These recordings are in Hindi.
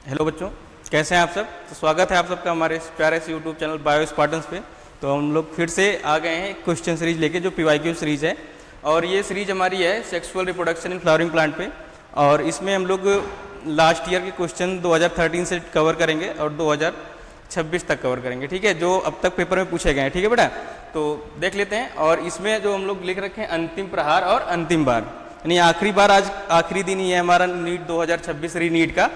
हेलो बच्चों, कैसे हैं आप सब। तो स्वागत है आप सबका हमारे इस प्यारे से यूट्यूब चैनल बायो स्पार्टन्स पे। तो हम लोग फिर से आ गए हैं क्वेश्चन सीरीज लेके, जो PYQ सीरीज है। और ये सीरीज हमारी है sexual reproduction in flowering plant पे। और इसमें हम लोग लास्ट ईयर के क्वेश्चन 2013 से कवर करेंगे और 2026 तक कवर करेंगे, ठीक है, जो अब तक पेपर में पूछे गए हैं, ठीक है बेटा। तो देख लेते हैं। और इसमें जो हम लोग लिख रखे हैं अंतिम प्रहार और अंतिम बार, यानी आखिरी बार, आज आखिरी दिन ही है हमारा नीट 2026 रीनीट का।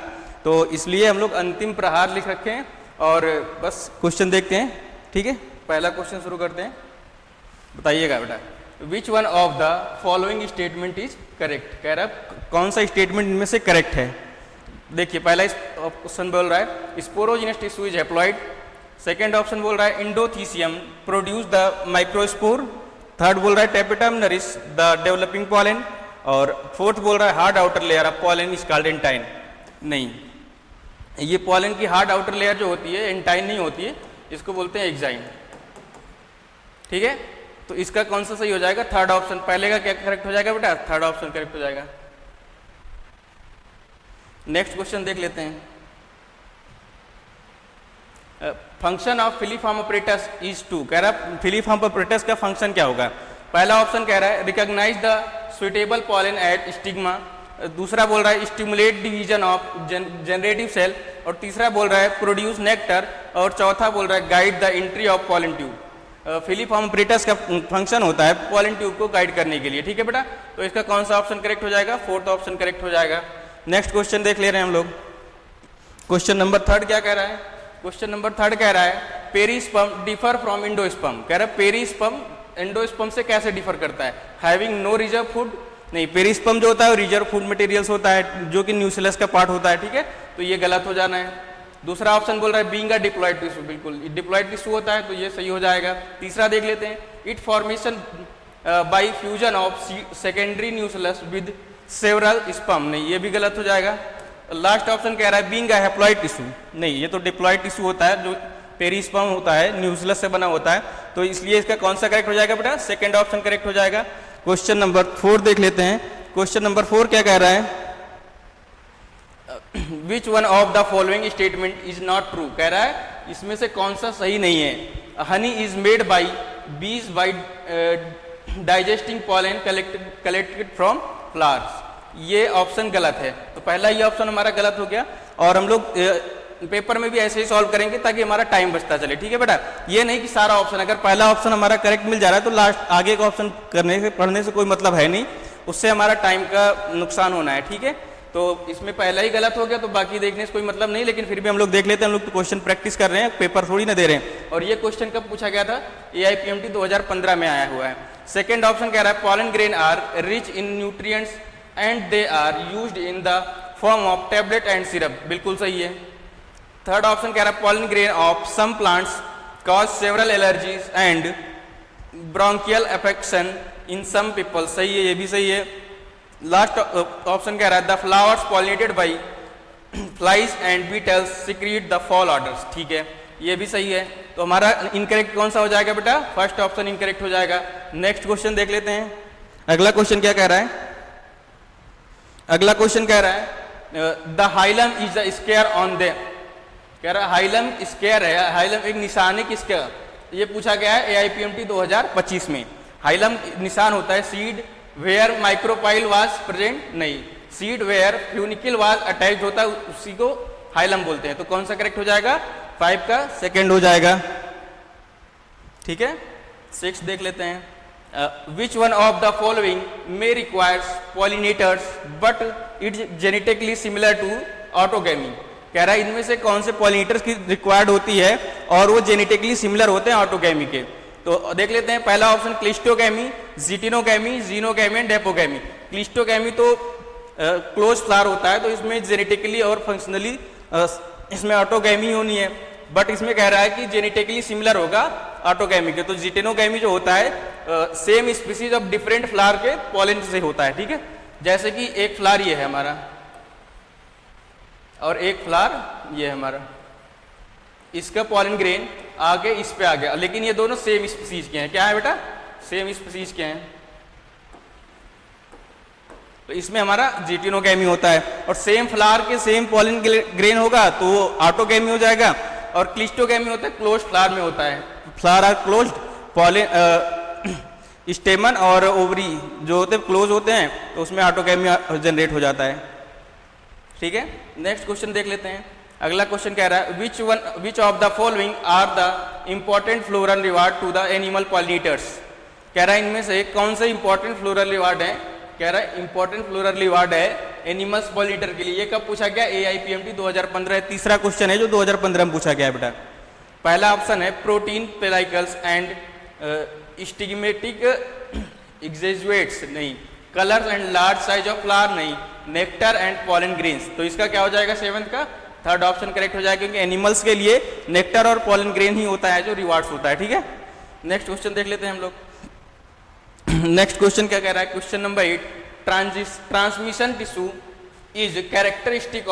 तो इसलिए हम लोग अंतिम प्रहार लिख रखे हैं। और बस क्वेश्चन देखते हैं, ठीक है। पहला क्वेश्चन शुरू करते हैं। बताइएगा बेटा, विच one of the following statement is correct. कह रहा है कौन सा स्टेटमेंट इनमें से करेक्ट है। देखिए, पहला क्वेश्चन बोल रहा है sporogenous tissue is haploid. Second option बोल रहा है इंडोथीसियम प्रोड्यूस द माइक्रोस्पोर। थर्ड बोल रहा है tapetum nourish the developing pollen. और फोर्थ बोल रहा है hard outer layer of pollen is called एंटाइन। नहीं, ये पॉलन की हार्ड आउटर लेयर जो होती है एंटाइन नहीं होती है, इसको बोलते हैं एक्साइन, ठीक है। तो इसका कौन सा सही हो जाएगा? Third option. पहले का क्या करेक्ट हो जाएगा बेटा? थर्ड ऑप्शन करेक्ट हो जाएगा। नेक्स्ट क्वेश्चन देख लेते हैं। Function of filiform apparatus is to. कह रहा है फिलीफॉर्म अपरेटस का फंक्शन क्या होगा। पहला ऑप्शन कह रहा है recognise the suitable pollen at stigma. दूसरा बोल रहा है stimulate division of generative cell. और तीसरा बोल रहा है प्रोड्यूस नेक्टर। और चौथा बोल रहा है guide the entry of pollen tube. Filiform apparatus का फंक्शन होता है पॉलन ट्यूब को गाइड करने के लिए, ठीक है बेटा। तो इसका कौन सा ऑप्शन करेक्ट हो जाएगा? फोर्थ ऑप्शन करेक्ट हो जाएगा। नेक्स्ट क्वेश्चन देख ले रहे हैं हम लोग। क्वेश्चन नंबर थर्ड क्या कह रहा है? क्वेश्चन नंबर थर्ड कह रहा है पेरिस्पर्म डिफर फ्रॉम इंडोस्पर्म। कह रहा है पेरिस्पर्म एंडोस्पर्म से कैसे डिफर करता है? Having no reserve food. नहीं, पेरिस्पर्म जो होता है वो रिजर्व फूड मटेरियल्स होता है, जो कि न्यूक्लियस का पार्ट होता है, ठीक है। तो ये गलत हो जाना है। दूसरा ऑप्शन बोल रहा है बीइंग अ डिप्लॉयड टिश्यू। बिल्कुल, डिप्लॉयड टिश्यू होता है, तो ये सही हो जाएगा। तीसरा देख लेते हैं it formation by fusion of secondary nucleus with several sperm. नहीं, ये भी गलत हो जाएगा। लास्ट ऑप्शन कह रहा है बीइंग अ हैप्लॉयड टिश्यू। नहीं, ये तो डिप्लॉयड टिश्यू होता है, जो पेरिस्पर्म होता है, न्यूक्लियस से बना होता है। तो इसलिए इसका कौन सा करेक्ट हो जाएगा बेटा? सेकंड ऑप्शन करेक्ट हो जाएगा। क्वेश्चन नंबर 4 देख लेते हैं। क्वेश्चन नंबर 4 क्या कह रहा है? Which one of the following statement is not true. कह रहा है इसमें से कौन सा सही नहीं है। हनी इज मेड बाई बीज by digesting pollen collected from flowers. ये ऑप्शन गलत है। तो पहला ही ऑप्शन हमारा गलत हो गया। और हम लोग पेपर में भी ऐसे ही सॉल्व करेंगे ताकि हमारा टाइम बचता चले, ठीक है बेटा। ये नहीं कि सारा ऑप्शन, अगर पहला ऑप्शन हमारा करेक्ट मिल जा रहा है तो लास्ट आगे का ऑप्शन करने से पढ़ने से कोई मतलब है नहीं, उससे हमारा टाइम का नुकसान होना है, ठीक है। तो इसमें पहला ही गलत हो गया तो बाकी देखने से कोई मतलब नहीं, लेकिन फिर भी हम लोग देख लेते हैं। हम लोग तो क्वेश्चन प्रैक्टिस कर रहे हैं, पेपर थोड़ी ना दे रहे हैं। और ये क्वेश्चन कब पूछा गया था? AIPMT 2015 में आया हुआ है। सेकेंड ऑप्शन कह रहा है pollen grain are rich in nutrients and they are used in the form of tablet and syrup. बिल्कुल सही है। थर्ड ऑप्शन कह रहा है pollen grain of some plants cause several allergies and bronchial affection in some people. सही है, ये भी सही है। लास्ट ऑप्शन कह रहा है the flowers pollinated by flies and beetles secrete the foul odours. ठीक है, ये भी सही है। तो हमारा इनकरेक्ट कौन सा हो जाएगा बेटा? फर्स्ट ऑप्शन इनकरेक्ट हो जाएगा। नेक्स्ट क्वेश्चन देख लेते हैं। अगला क्वेश्चन क्या कह रहा है? अगला क्वेश्चन कह रहा है the hilum is the square on the. कह रहा है हाइलम स्केयर है, हाइलम एक निशान है किसका? ये पूछा गया है AIPMT 2025 में। हाइलम निशान होता है seed where micropyle was present. नहीं, seed where funicle was attached होता है, उसी को हाइलम बोलते हैं। तो कौन सा करेक्ट हो जाएगा? 5 का सेकंड हो जाएगा, ठीक है। 6 देख लेते हैं। Which one of the following may requires pollinators but it genetically similar to autogamy. कह रहा है इनमें से कौन से पॉलिनेटर्स की रिक्वायर्ड होती है और वो जेनेटिकली सिमिलर होते हैं ऑटोगैमी के। तो देख लेते हैं। पहला option cleistogamy, geitonogamy, xenogamy and depogamy. Cleistogamy तो क्लोज फ्लावर होता है, तो इसमें जेनेटिकली और फंक्शनली इसमें ऑटोगैमी होनी है। बट इसमें कह रहा है कि जेनेटिकली सिमिलर होगा ऑटोगैमी के। तो जीटिनोगैमी जो होता है same species of different flower के पॉलन से होता है, ठीक है। जैसे कि एक फ्लावर ये है हमारा और एक फ्लावर ये है हमारा, इसका पॉलन ग्रेन आगे इस पे आ गया, लेकिन ये दोनों सेम स्पीसीज के हैं। क्या है बेटा? सेम स्पीसीज के हैं। तो इसमें हमारा जिटिनोगैमी होता है। और सेम फ्लावर के सेम पॉलन ग्रेन होगा तो वो ऑटोगैमी हो जाएगा। और क्लिस्टोगैमी होता है क्लोज फ्लावर में होता है, flower are close, pollen stamen और ओवरी जो होते हैं क्लोज होते हैं तो उसमें ऑटोगैमी जनरेट हो जाता है। ठीक है, नेक्स्ट क्वेश्चन देख लेते हैं। अगला क्वेश्चन कह रहा है which of the following are the important floral reward to the animal pollinators. कह रहा है इनमें से कौन से इंपॉर्टेंट फ्लोरल रिवार्ड है। कह रहा है इंपॉर्टेंट फ्लोरल रिवार्ड है एनिमल्स पॉलिनेटर के लिए। ये कब पूछा गया, AIPMT 2015। तीसरा क्वेश्चन है जो 2015 में पूछा गया है बेटा। पहला ऑप्शन है प्रोटीन पेलाइकल्स एंड स्टिग्मेटिक एक्सेजुएट्स नहीं, colours and large size of flower नहीं, नेक्टर एंड पॉलन ग्रेन्स। तो इसका क्या हो जाएगा, सेवंथ का थर्ड ऑप्शन करेक्ट हो जाएगा, क्योंकि एनिमल्स के लिए नेक्टर और पॉलन ग्रेन ही होता है जो रिवार्ड्स होता है। ठीक है, नेक्स्ट क्वेश्चन देख लेते हैं हम लोग। नेक्स्ट क्वेश्चन क्या कह रहा है, question number 8, transmission tissue is characteristic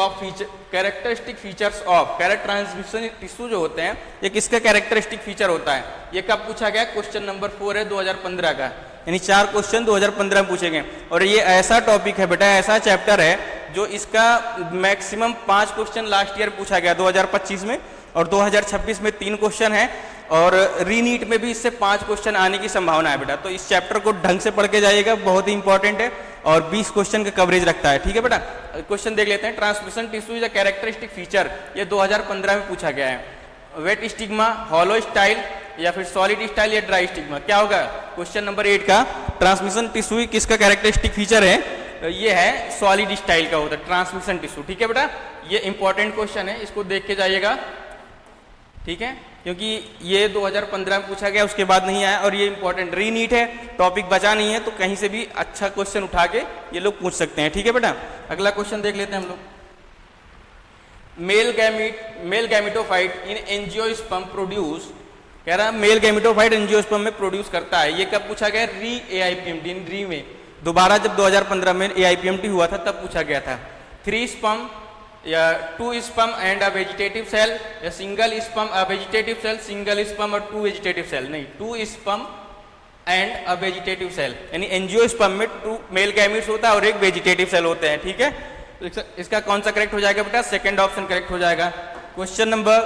features of. कह रहा है ट्रांसमिशन टिश्यू जो होते हैं ये किसका कैरेक्टरिस्टिक फीचर होता है। ये कब पूछा गया, क्वेश्चन नंबर 4 है 2015 का, यानी 4 क्वेश्चन 2015 में पूछे गए। और ये ऐसा टॉपिक है बेटा, ऐसा चैप्टर है जो इसका मैक्सिमम 5 क्वेश्चन लास्ट ईयर पूछा गया 2025 में, और 2026 में 3 क्वेश्चन है, और रीनीट में भी इससे 5 क्वेश्चन आने की संभावना है बेटा। तो इस चैप्टर को ढंग से पढ़ के जाइएगा, बहुत ही इंपॉर्टेंट है और 20 क्वेश्चन का कवरेज रखता है। ठीक है बेटा, क्वेश्चन देख लेते हैं। Transmission tissue is a characteristic feature, ये 2015 में पूछा गया है। वेट स्टिग्मा, हॉलो स्टाइल या फिर सॉलिड स्टाइल या ड्राई स्टिग्मा, क्या होगा क्वेश्चन नंबर 8 का। ट्रांसमिशन टिश्यू किसका कैरेक्टरिस्टिक फीचर है, ये है सॉलिड स्टाइल का होता है ट्रांसमिशन टिश्यू। ठीक है बेटा, ये इंपॉर्टेंट क्वेश्चन है, इसको देख के जाइएगा। ठीक है, क्योंकि ये 2015 में पूछा गया, उसके बाद नहीं आया, और ये इंपॉर्टेंट रीनीट है, टॉपिक बचा नहीं है, तो कहीं से भी अच्छा क्वेश्चन उठा के ये लोग पूछ सकते हैं। ठीक है बेटा, अगला क्वेश्चन देख लेते हैं हम लोग। मेल गैमेटोफाइट इन एंजियोस्पर्म प्रोड्यूस। कह रहा है मेल गैमेटोफाइट एंजियोस्पर्म में प्रोड्यूस करता है, ये कब पूछा गया, AIPMT री में दोबारा जब 2015 में AIPMT हुआ था तब पूछा गया था। 3 स्पर्म या 2 sperm and a vegetative cell, या single sperm a vegetative cell, single sperm और 2 वेजिटेटिव सेल नहीं, 2 sperm and a vegetative cell, यानी एंजियोस्पर्म में 2 मेल गैमेट्स होता है और 1 वेजिटेटिव सेल होते हैं। ठीक है, तो इसका कौन सा करेक्ट हो जाएगा बेटा, सेकंड ऑप्शन करेक्ट हो जाएगा। क्वेश्चन नंबर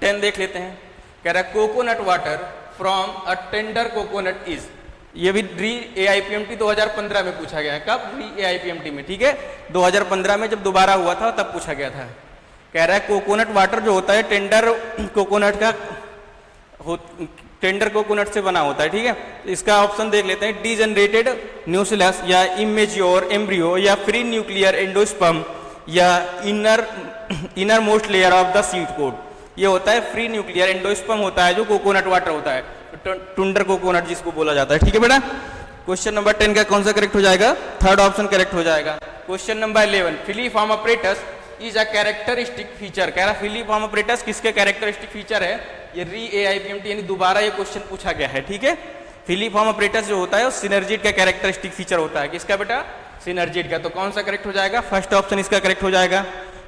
10 देख लेते हैं। कह रहा है coconut water from a tender coconut is. ये भी री AIPMT 2015 में पूछा गया है, कब, री AIPMT में। ठीक है, 2015 में जब दोबारा हुआ था तब पूछा गया था। कह रहा है कोकोनट वाटर जो होता है टेंडर कोकोनट का टेंडर कोकोनट से बना होता है। ठीक है, तो इसका ऑप्शन देख लेते हैं। डीजनरेटेड न्यूक्लियस या इमेच्योर एम्ब्रियो या फ्री न्यूक्लियर एंडोस्पर्म या inner most layer of the seed code, ये होता है फ्री न्यूक्लियर एंडोस्पर्म होता है जो कोकोनट वाटर होता है, टुंडर कोकोनट जिसको बोला जाता है। ठीक है बेटा, क्वेश्चन नंबर 10 का कौन सा करेक्ट हो जाएगा, थर्ड ऑप्शन करेक्ट हो जाएगा। Question number 11, filiform apparatus is a characteristic feature. कह रहा फिलीफॉर्म अपरेटस किसके कैरेक्टरिस्टिक फीचर है, ये री AIPMT यानी दोबारा ये क्वेश्चन पूछा गया है। ठीक है, फिलीफॉर्म अपरेटस जो होता है वो सिनर्जिड का कैरेक्टरिस्टिक फीचर होता है, किसका बेटा, सिनर्जिड का। तो कौन सा करेक्ट हो जाएगा, फर्स्ट ऑप्शन इसका करेक्ट हो जाएगा।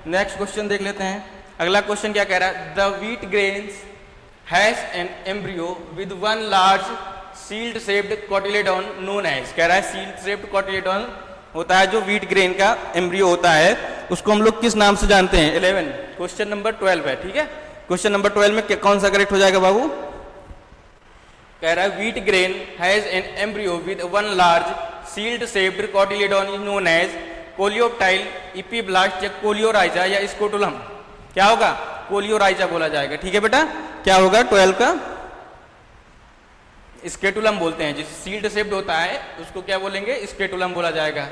नेक्स्ट क्वेश्चन देख लेते हैं। अगला क्वेश्चन क्या कह रहा है, the wheat grains has an embryo with 1 large shield shaped cotyledon known as. कह रहा है सील्ड शेप्ड कोटिलेडॉन होता है जो व्हीट ग्रेन का एम्ब्रियो होता है, उसको हम लोग किस नाम से जानते हैं। 11 क्वेश्चन नंबर 12 है। ठीक है, क्वेश्चन नंबर 12 में कौन सा करेक्ट हो जाएगा बाबू, कह रहा है wheat grain has an embryo with 1 large shield shaped cotyledon is known as coleoptile, epiblast या कोलियोराइजा या स्कोटुलम। क्या होगा, कोलियोराइजा बोला जाएगा। ठीक है बेटा, क्या होगा 12 का, स्केटुलम बोलते हैं, जिस सील्ड शेप्ड होता है उसको क्या बोलेंगे, स्केटुलम बोला जाएगा।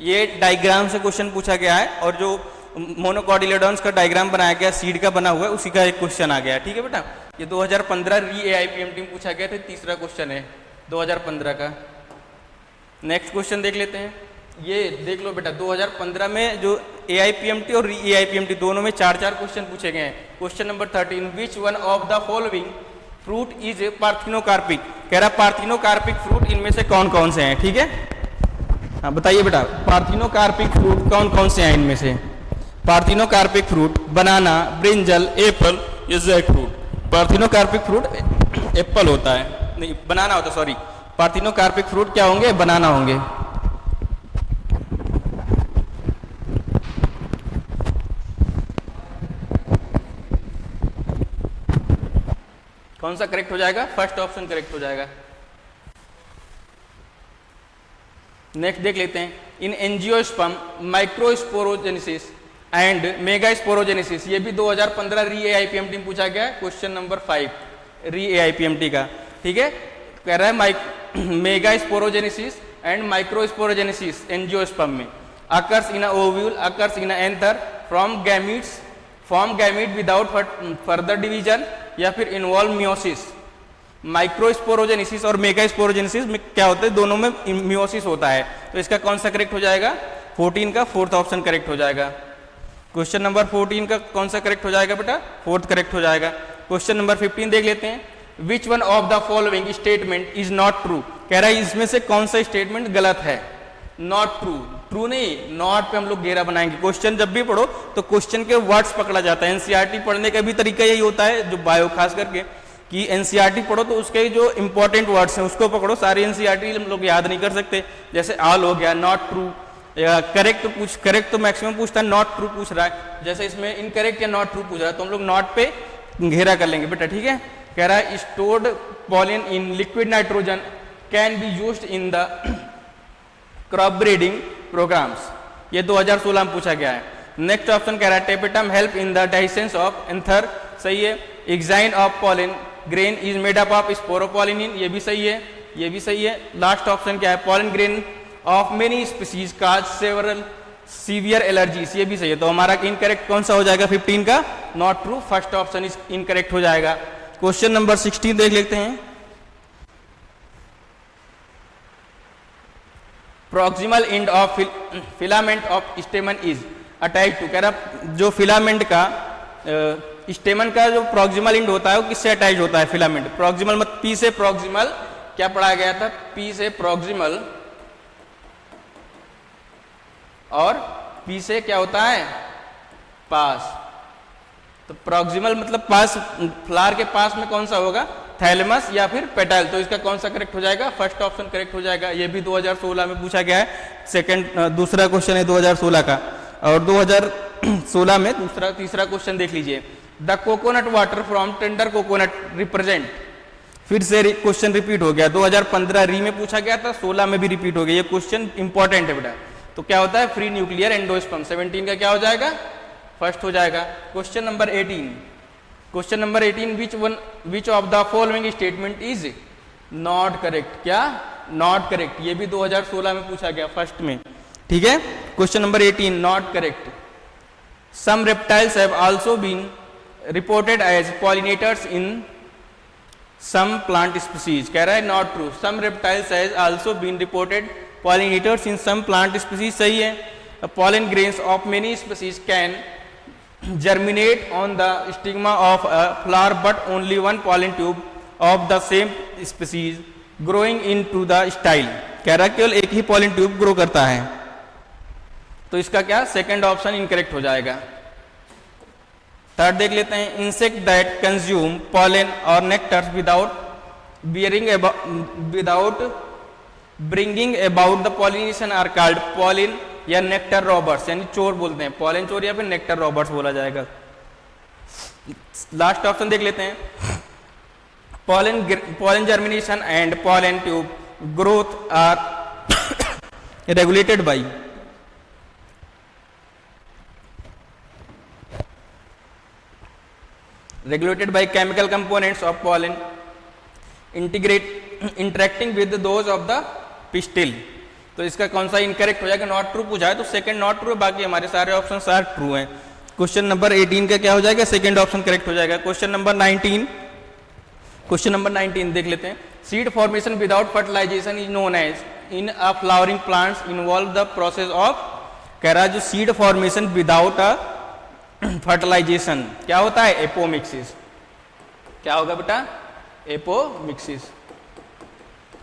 ये डायग्राम से क्वेश्चन पूछा गया है, और जो मोनोकॉटिलेडॉन्स का डायग्राम बनाया गया सीड का बना हुआ है उसी का एक क्वेश्चन आ गया। ठीक है बेटा, ये 2015 री AIPMT में पूछा गया था, तीसरा क्वेश्चन है 2015 का। नेक्स्ट क्वेश्चन देख लेते हैं। ये देख लो बेटा, 2015 में जो AIPMT और री AIPMT दोनों में 4-4 क्वेश्चन पूछे गए हैं। Question number 13, which one of the following fruit is parthenocarpic. कह रहा पार्थिनोकार्पिक फ्रूट इनमें से कौन कौन से हैं। ठीक है, हाँ बताइए बेटा, पार्थिनोकार्पिक फ्रूट कौन कौन से हैं इनमें से। Parthenocarpic fruit banana, brinjal, apple या jackfruit. Parthenocarpic fruit apple होता है, नहीं बनाना होता, सॉरी, पार्थिनोकार्पिक फ्रूट क्या होंगे, बनाना होंगे। कौन सा करेक्ट हो जाएगा? फर्स्ट ऑप्शन करेक्ट हो जाएगा। नेक्स्ट देख लेते हैं, इन एंजियोस्पर्म माइक्रोस्पोरोजेनेसिस एंड मेगास्पोरोजेनेसिस, ये भी 2015 री एआईपीएमटी में पूछा गया, क्वेश्चन नंबर 5 री एआईपीएमटी का। ठीक है, कह रहा है मेगास्पोरोजेनेसिस एंड माइक्रोस्पोरोजेनेसिस एंजियोस्पर्म में occurs in ovule, occurs in anther, form gamete without further division, या फिर इन्वॉल्व मियोसिस। माइक्रोस्पोरोजेनेसिस और मेगास्पोरोजेनेसिस में क्या होता है? दोनों में मियोसिस होता है। तो इसका कौन सा करेक्ट हो जाएगा? 14 का फोर्थ ऑप्शन करेक्ट हो जाएगा। क्वेश्चन नंबर 14 का कौन सा करेक्ट हो जाएगा बेटा? फोर्थ करेक्ट हो जाएगा। क्वेश्चन नंबर 15 देख लेते हैं, which one of the following statement is not true, कह रहा है इसमें से कौन सा स्टेटमेंट गलत है? नॉट ट्रू, ट्रू नहीं, नॉट पे हम लोग घेरा बनाएंगे। क्वेश्चन जब भी पढ़ो तो क्वेश्चन के वर्ड्स पकड़ा जाता है। एनसीईआरटी पढ़ने का भी तरीका यही होता है, जो बायो खास करके, कि एनसीईआरटी पढ़ो तो उसके जो इंपॉर्टेंट वर्ड्स हैं उसको पकड़ो। सारी एनसीईआरटी हम लोग याद नहीं कर सकते, जैसे ऑल हो गया, नॉट ट्रू, या करेक्ट तो मैक्सिमम पूछता है, नॉट ट्रू पूछ रहा है। जैसे इसमें इनकरेक्ट या नॉट ट्रू पूछ रहा है तो हम लोग नॉट पे घेरा कर लेंगे बेटा। ठीक है, कह रहा है stored pollen in liquid nitrogen can be used in the crop breeding programmes, ये 2016 में पूछा गया है। नेक्स्ट ऑप्शन कह रहा है tapetum help in the dehiscence of anther, सही है। Exine of pollen grain is made up of sporopollenin, ये भी सही है, ये भी सही है। लास्ट ऑप्शन क्या है? Pollen grain of many species cause several severe allergies, ये भी सही है। तो हमारा इनकरेक्ट कौन सा हो जाएगा? 15 का not true, first option is incorrect हो जाएगा। क्वेश्चन नंबर 16 देख लेते हैं, proximal end of filament of stamen is attach to, कह रहा जो फिलामेंट का स्टेमन का जो प्रॉक्सिमल एंड होता है वो किससे अटैच होता है? फिलामेंट। प्रॉक्सिमल मत पी से प्रॉक्सिमल, क्या पढ़ाया गया था? पी से प्रॉक्सिमल और पी से क्या होता है? पास। तो प्रॉक्सिमल मतलब पास, फ्लावर के पास में कौन सा होगा? थैलेमस या फिर पेटल। तो इसका कौन सा करेक्ट हो जाएगा? फर्स्ट ऑप्शन करेक्ट हो जाएगा। ये भी 2016 में पूछा गया है, दूसरा क्वेश्चन है 2016 का। और 2016 में तीसरा क्वेश्चन देख लीजिए, the coconut water from tender coconut represent, फिर से क्वेश्चन रिपीट हो गया। 2015 री में पूछा गया था, 16 में भी रिपीट हो गया। ये क्वेश्चन इंपॉर्टेंट है बेटा। तो क्या होता है? Free nuclear endosperm. 17 का क्या हो जाएगा? फर्स्ट हो जाएगा। Question number 18, which of the following statement is not correct, क्या? नॉट करेक्ट, ये भी 2016 में पूछा गया फर्स्ट में। ठीक है, question number 18, not correct. Some reptiles have also been reported as pollinators in some plant species, कह रहा है not true. Some reptiles has also been reported pollinators in some plant species, सही है। Pollen grains of many species can germinate on the stigma of a flower, but only one pollen tube of the same species growing into the style, कह रहा केवल एक ही pollen tube ग्रो करता है। तो इसका क्या? सेकंड ऑप्शन इनकरेक्ट हो जाएगा। थर्ड देख लेते हैं, insect that consume pollen or nectar without bringing about the pollination are called pollen या नेक्टर रॉबर्ट्स, यानी चोर बोलते हैं, पॉलन चोर या फिर नेक्टर रॉबर्ट्स बोला जाएगा। लास्ट ऑप्शन देख लेते हैं, pollen germination and pollen tube growth are regulated by chemical components of pollen interacting with those of the pistil। तो इसका कौन सा इनकरेक्ट हो जाएगा? नॉट ट्रू पूछा है तो सेकंड नॉट ट्रू है, बाकी हमारे सारे ऑप्शन सारे ट्रू हैं। क्वेश्चन नंबर 18 का क्या हो जाएगा? सेकंड ऑप्शन करेक्ट हो जाएगा। क्वेश्चन नंबर 19 देख लेते हैं, seed formation without fertilisation is known as in a flowering plants involve the process of, कह रहा है जो seed formation without a fertilisation क्या होता है? एपोमिक्सिस। क्या होगा बेटा? एपोमिक्सिस।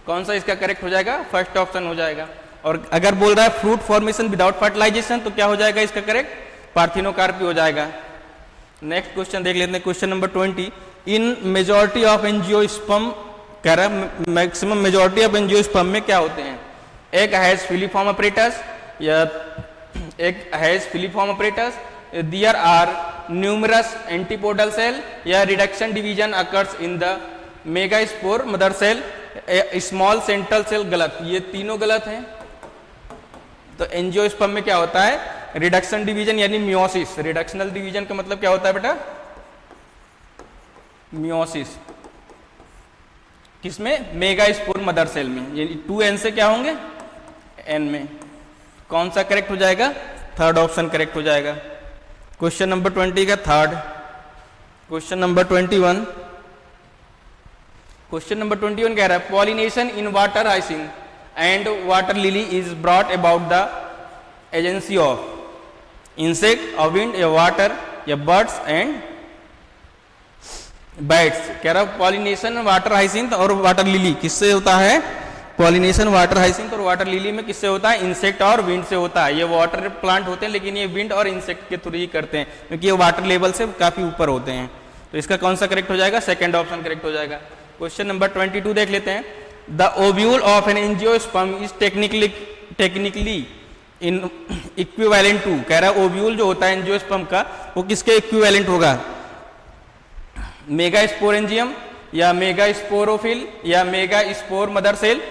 कौन सा इसका करेक्ट हो जाएगा? फर्स्ट ऑप्शन हो जाएगा। और अगर बोल रहा है फ्रूट फॉर्मेशन विदाउट फर्टिलाइजेशन तो क्या हो जाएगा इसका करेक्ट? पार्थिनोकार्पी हो जाएगा। नेक्स्ट क्वेश्चन देख लेते हैं, question number 20, in majority of angiosperm, कह रहा है मैक्सिमम मेजॉरिटी ऑफ एंजियोस्पर्म में क्या होते हैं? एक हैज फिलीफॉर्म अपरेटस या एक has filiform apparatus, there are numerous antipodal cell या reduction division occurs in the megaspore mother cell, small central cell. गलत, ये तीनों गलत हैं। तो एंजियोस्पर्म में क्या होता है, रिडक्शन डिवीजन यानी मियोसिस। रिडक्शनल डिवीजन का मतलब क्या होता है बेटा, मियोसिस। किसमें, मेगास्पोर मदर सेल में, यानी 2n से क्या होंगे, n में। कौन सा करेक्ट हो जाएगा, थर्ड ऑप्शन करेक्ट हो जाएगा। क्वेश्चन नंबर 20 का third. Question number 21, question number 21 कह रहा है pollination in water hyacinth and water lily is brought about the agency of insect और विंड या वाटर या बर्ड्स एंड बैट्स। कह रहा है पॉलिनेशन वाटर हाइसिंथ और वाटर लिली किससे होता है, पॉलिनेशन वाटर हाइसिंथ और वाटर लिली में किससे होता है, इंसेक्ट और विंड से होता है। ये वाटर प्लांट होते हैं लेकिन ये विंड और इंसेक्ट के थ्रू ही करते हैं क्योंकि ये वाटर लेवल से काफी ऊपर होते हैं। तो इसका कौन सा करेक्ट हो जाएगा, सेकंड ऑप्शन करेक्ट हो जाएगा। क्वेश्चन नंबर 22 देख लेते हैं। The ovule of an angiosperm is technically in equivalent to. कह रहा है ओव्यूल जो होता है एंजियोस्पर्म का वो किसके इक्विवेलेंट होगा, मेगास्पोरेंजियम या मेगास्पोरोफिल या मेगास्पोर मदर सेल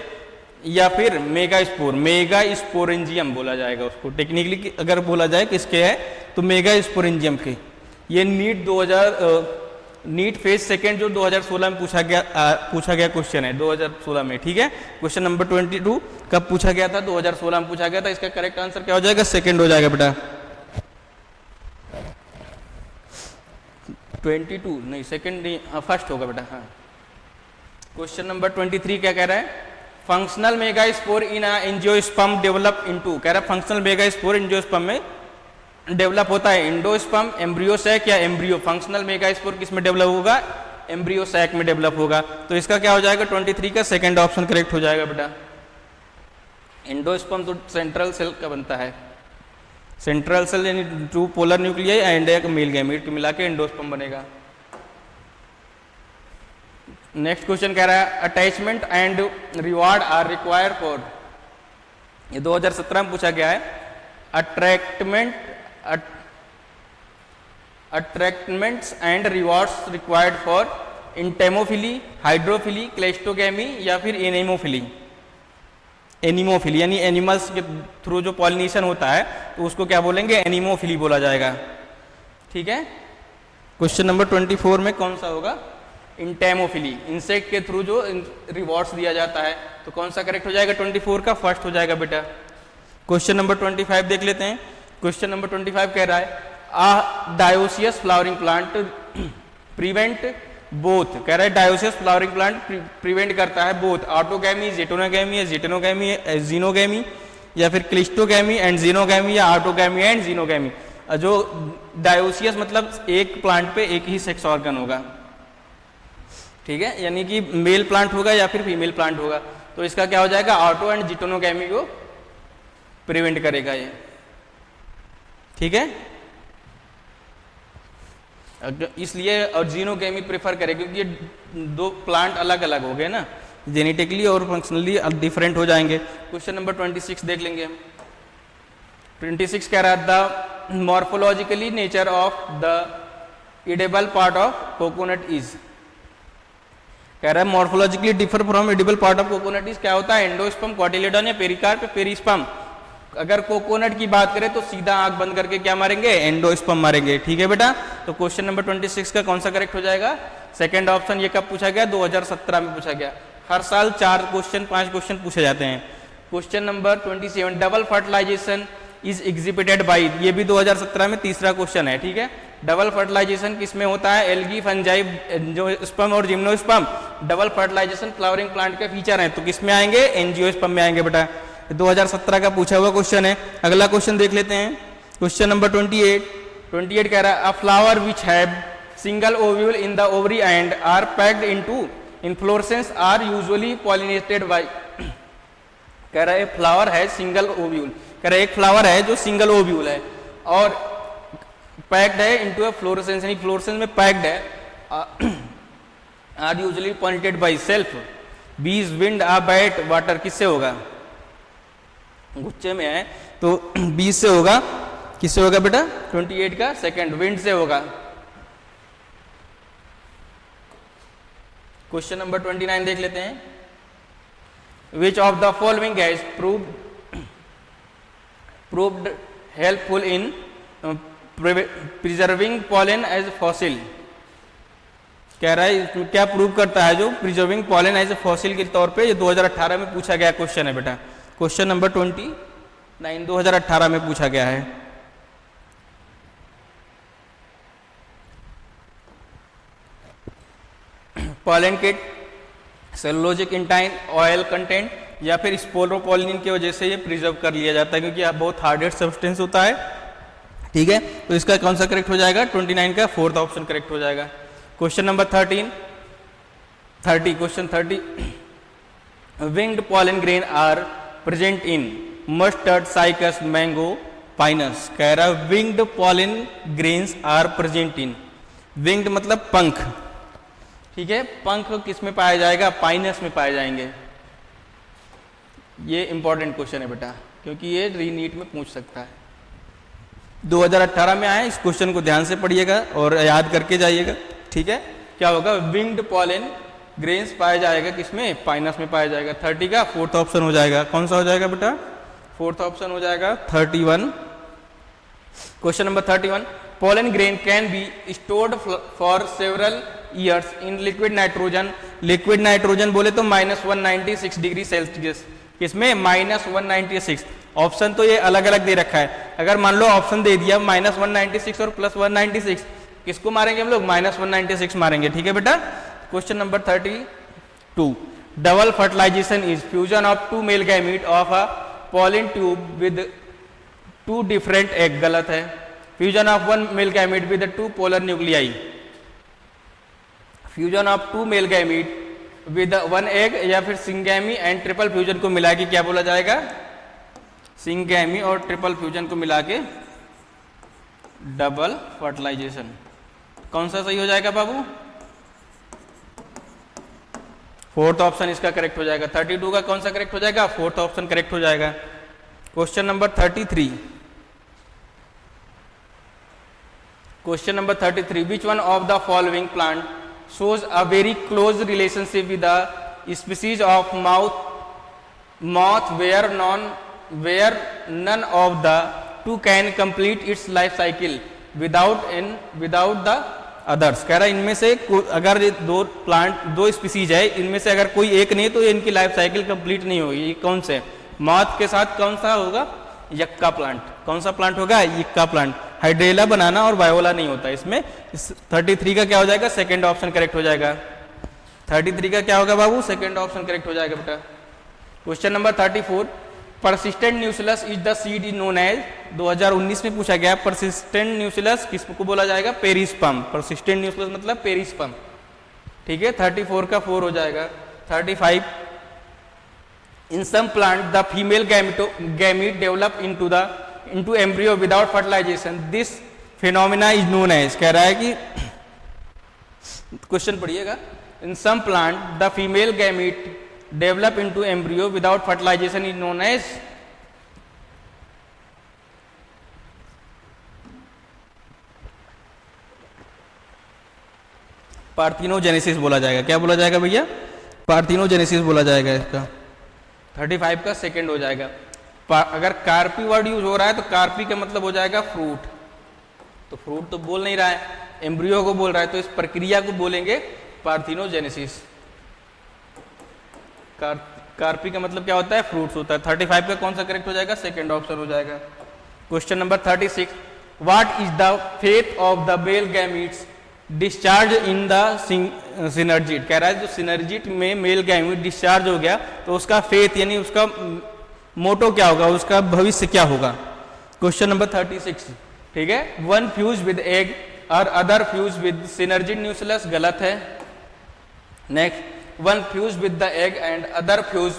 या फिर मेगास्पोर। मेगास्पोरेंजियम बोला जाएगा उसको टेक्निकली, अगर बोला जाए किसके है तो मेगास्पोरेंजियम के। ये नीट फेज सेकेंड जो 2016 में पूछा गया क्वेश्चन है 2016 में, ठीक है। क्वेश्चन नंबर 22 कब पूछा गया था, 2016 में पूछा गया था। इसका करेक्ट आंसर क्या हो जाएगा, सेकंड हो जाएगा बेटा। 22 नहीं, सेकंड नहीं, फर्स्ट होगा बेटा। हाँ, क्वेश्चन नंबर 23 क्या कह रहा है, फंक्शनल मेगास्पोर इन एंजियोस्पर्म डेवलप इनटू। कह रहा है फंक्शनल मेगास्पोर एंजियोस्पर्म में डेवलप होता है एंडोस्पर्म, एम्ब्रियो सैक या एम्ब्रियो। फंक्शनल मेगास्पोर किस में डेवलप होगा, एम्ब्रियो सैक में डेवलप होगा। तो इसका क्या हो जाएगा, 23 का सेकंड ऑप्शन करेक्ट हो जाएगा बेटा। एंडोस्पर्म तो सेंट्रल सेल का बनता है, सेंट्रल सेल यानी 2 पोलर न्यूक्लियाई एंड एक मेल गैमेट मिला के एंडोस्पर्म बनेगा। नेक्स्ट क्वेश्चन कह रहा है attachment and reward are required for. ये 2017 में पूछा गया है। Attractants and rewards required for entomophily, hydrophily, cleistogamy या फिर एनिमोफिली। एनिमोफिली यानी एनिमल्स के थ्रू जो पॉलिनेशन होता है तो उसको क्या बोलेंगे, एनिमोफिली बोला जाएगा, ठीक है। क्वेश्चन नंबर 24 में कौन सा होगा, इंटेमोफिली। इंसेक्ट के थ्रू जो रिवॉर्ड्स दिया जाता है तो कौन सा करेक्ट हो जाएगा, 24 का फर्स्ट हो जाएगा बेटा। क्वेश्चन नंबर 25 देख लेते हैं। क्वेश्चन नंबर 25 कह रहा है a dioecious flowering plant prevent both. कह रहा है डायोसियस फ्लावरिंग प्लांट प्रिवेंट करता है बोथ ऑटोगैमी, जेटोनोगैमी या जेटोनोगैमी, जीनोगैमी या फिर क्लिस्टोगैमी एंड जीनोगैमी या ऑटोगैमी एंड जीनोगैमी। जो डायोसियस मतलब एक प्लांट पे एक ही सेक्स ऑर्गन होगा, ठीक है, यानी कि मेल प्लांट होगा या फिर फीमेल प्लांट होगा। तो इसका क्या हो जाएगा, ऑटो एंड जीटोनोगैमी को प्रिवेंट करेगा ये, ठीक है। इसलिए और जीनोगैमी प्रेफर करे क्योंकि ये 2 प्लांट अलग अलग हो गए ना, जेनेटिकली और फंक्शनली डिफरेंट हो जाएंगे। क्वेश्चन नंबर 26 देख लेंगे हम। 26 कह रहा है the morphologically nature of the edible part of coconut is. कह रहा है morphologically differ from edible part of coconut is क्या होता है, एंडोस्पर्म, कॉटिलेडॉन या पेरिकार्प, पेरिस्पर्म। अगर कोकोनट की बात करें तो सीधा आंख बंद करके क्या मारेंगे, एंडोस्पर्म मारेंगे, ठीक है बेटा। तो क्वेश्चन नंबर 26 का कौन सा करेक्ट हो जाएगा, सेकंड ऑप्शन। ये कब पूछा गया, 2017 में पूछा गया। हर साल 4 क्वेश्चन 5 क्वेश्चन पूछे जाते हैं। Question number 27 double fertilisation is exhibited by. ये भी 2017 में तीसरा क्वेश्चन है, ठीक है। डबल फर्टिलाइजेशन किसमें होता है, एल्गी, फंजाई, एंजियोस्पर्म और gymnosperm. Double fertilisation flowering plant के फीचर हैं तो किसमें आएंगे, एंजियोस्पर्म में आएंगे बेटा। 2017 का पूछा हुआ क्वेश्चन है। अगला क्वेश्चन देख लेते हैं। क्वेश्चन नंबर 28 कह रहा है a flower which have single ovule in the ovary and are packed into inflorescence are usually pollinated by. कह रहा है फ्लावर है सिंगल ओव्यूल, कह रहा है एक फ्लावर है जो सिंगल ओव्यूल है और पैक्ड है इनटू अ फ्लोरेसेंस, यानी फ्लोरेसेंस में पैक्ड है, are usually pollinated by self, bees, wind, ah bat, water. किससे होगा, गुच्छे में है तो बीज से होगा, किससे होगा बेटा? 28 का सेकंड विंड से होगा। क्वेश्चन नंबर 29 देख लेते हैं। Which of the following has proved helpful in preserving pollen as fossil? कह रहा है इसमें क्या प्रूव करता है जो प्रिजर्विंग पॉलन एज फॉसिल के तौर पे। ये 2018 में पूछा गया क्वेश्चन है बेटा। क्वेश्चन नंबर 29 2018 में पूछा गया है। पॉलन के सेलुलोजिक इंटाइन ऑयल कंटेंट या फिर स्पोरोपोलिन की वजह से ये प्रिजर्व कर लिया जाता है, क्योंकि यह बहुत हार्डेड सब्सटेंस होता है। ठीक है, तो इसका कौन सा करेक्ट हो जाएगा? 29 का फोर्थ ऑप्शन करेक्ट हो जाएगा। Question number 30 question 30 winged pollen grain are present in mustard, cycas, mango, pinus. कह रहा है winged pollen grains are present in. Winged मतलब पंख, ठीक है, पंख किस में पाया जाएगा? पाइनस में पाए जाएंगे। ये इंपॉर्टेंट क्वेश्चन है बेटा, क्योंकि ये रीनीट में पूछ सकता है। 2018 में आए, इस क्वेश्चन को ध्यान से पढ़िएगा और याद करके जाइएगा। ठीक है, क्या होगा? विंग्ड पॉलन ग्रेन्स पाया जाएगा किसमें? पाइनस में पाया जाएगा। 30 का फोर्थ ऑप्शन हो जाएगा। कौन सा हो जाएगा बेटा? फोर्थ ऑप्शन हो जाएगा 31। Question number 31 pollen grain can be stored for several years in liquid nitrogen. Liquid nitrogen बोले तो -196 डिग्री सेल्सियस। किसमें? -196। ऑप्शन तो ये अलग अलग दे रखा है। अगर मान लो ऑप्शन दे दिया -196 और +196, किसको मारेंगे हम लोग? -196 मारेंगे। ठीक है बेटा। Question number 32 double fertilisation is fusion of 2 male gamete of a pollen tube with 2 different egg. गलत है। Fusion of 1 male gamete with 2 polar nuclei. Fusion of 2 male gamete with 1 egg या फिर सिंगैमी एंड ट्रिपल फ्यूजन को मिला के क्या बोला जाएगा? सिंगैमी और ट्रिपल फ्यूजन को मिला के डबल फर्टिलाइजेशन। कौन सा सही हो जाएगा बाबू? फोर्थ ऑप्शन इसका करेक्ट हो जाएगा। 32 का कौन सा करेक्ट हो जाएगा? फोर्थ ऑप्शन करेक्ट हो जाएगा। Question number 33 question number 33 which one of the following plant shows a very close relationship with the species of moth where none of the two can complete its life cycle without the others। कह रहा है इनमें से अगर ये दो स्पीसीज है, इनमें से अगर कोई एक नहीं तो इनकी लाइफ साइकिल कंप्लीट नहीं होगी। ये कौन से? मॉथ के साथ कौन सा होगा? यक्का प्लांट। कौन सा प्लांट होगा? यक्का प्लांट। हाइड्रेला, बनाना और वायोला नहीं होता इसमें। 33 का क्या हो जाएगा? सेकंड ऑप्शन करेक्ट हो जाएगा। 33 का क्या होगा बाबू? सेकंड ऑप्शन करेक्ट हो जाएगा बेटा। Question number 34 persistent nucellus is the seed is known as. 2019 में पूछा गया। परसिस्टेंट न्यूसिलस किसको बोला जाएगा? पेरिस्पर्म। परसिस्टेंट न्यूसिलस मतलब पेरिस्पर्म। ठीक है, 34 का 4 हो जाएगा। 35 in some plant the female gamete develop into embryo without fertilization, this phenomena is known as। कह रहा है कि क्वेश्चन पढ़िएगा। in some plant the female gamete develop into embryo without fertilization is known as। Parthenogenesis बोला जाएगा। क्या बोला जाएगा भैया? पार्थिनोजेनेसिस बोला जाएगा इसका। 35 का सेकंड हो जाएगा। अगर कार्पी वर्ड यूज हो रहा है तो कार्पी का मतलब हो जाएगा फ्रूट। तो फ्रूट तो बोल नहीं रहा है, एम्ब्रियो को बोल रहा है, तो इस प्रक्रिया को बोलेंगे पार्थिनोजेनेसिस। कार्पी का मतलब क्या होता है? फ्रूट्स होता है। 35 का कौन सा करेक्ट हो जाएगा? सेकंड ऑप्शन हो जाएगा। Question number 36 what is the faith of the male gametes discharge in the synergid. कह रहा है जो सिनर्जिट में मेल गैमीट डिस्चार्ज हो गया तो उसका फेथ यानी उसका मोटो क्या होगा, उसका भविष्य क्या होगा। Question number 36। ठीक है, 1 फ्यूज विद एग और other fuse with synergid nucellus. गलत है। Next 1 fuse with the egg and other fuse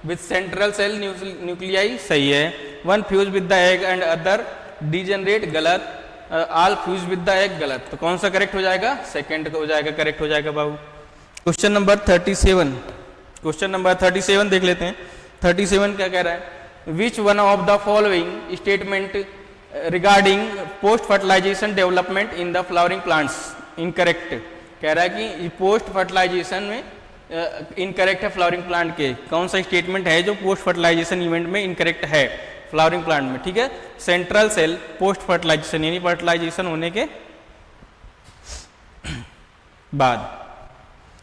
with central cell nuclei. सही है। 1 fuse with the egg and other degenerate. गलत। All fuse with the egg. गलत। तो कौन सा करेक्ट हो जाएगा? सेकंड हो जाएगा, करेक्ट हो जाएगा बाबू। क्वेश्चन नंबर 37 क्वेश्चन नंबर 37 देख लेते हैं। 37 क्या कह रहा है? Which one of the following statement regarding post fertilisation development in the flowering plants incorrect. कह रहा है कि पोस्ट फर्टिलाइजेशन में इनकरेक्ट है फ्लावरिंग प्लांट के। कौन सा स्टेटमेंट है जो पोस्ट फर्टिलाइजेशन इवेंट में इनकरेक्ट है फ्लावरिंग प्लांट में? ठीक है, सेंट्रल सेल पोस्ट फर्टिलाइजेशन यानी फर्टिलाइजेशन होने के बाद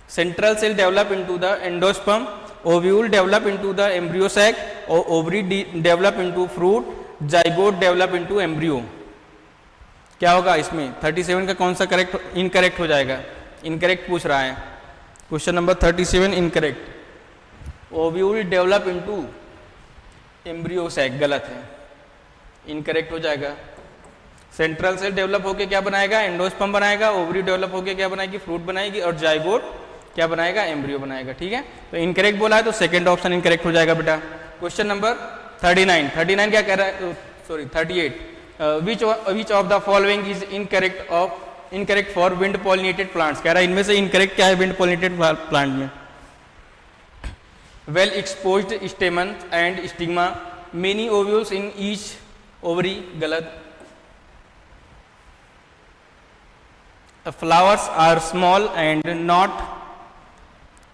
central cell develop into the endosperm, ovule develop into the embryo sac, ovary develop into fruit, zygote develop into embryo. क्या होगा इसमें? 37 का कौन सा करेक्ट इनकरेक्ट हो जाएगा? इनकरेक्ट पूछ रहा है question number 37 incorrect. Ovule develop into embryo sac गलत है, इनकरेक्ट हो जाएगा। सेंट्रल सेल डेवलप होके क्या बनाएगा? एंडोस्पर्म बनाएगा, ओवरी डेवलप होके क्या बनाएगी? फ्रूट बनाएगी, और जाइगोट क्या बनाएगा? एम्ब्रियो बनाएगा। ठीक है, तो इनकरेक्ट बोला है तो सेकंड ऑप्शन इनकरेक्ट हो जाएगा बेटा। क्वेश्चन नंबर 39 क्या कह रहा है? Sorry 38, which of the following is incorrect for wind pollinated plants. कह रहा है इनमें से इनकरेक्ट क्या है विंड पॉलिनेटेड प्लांट में? Well exposed stamen and stigma, many ovules in each ovary गलत। Flowers are small and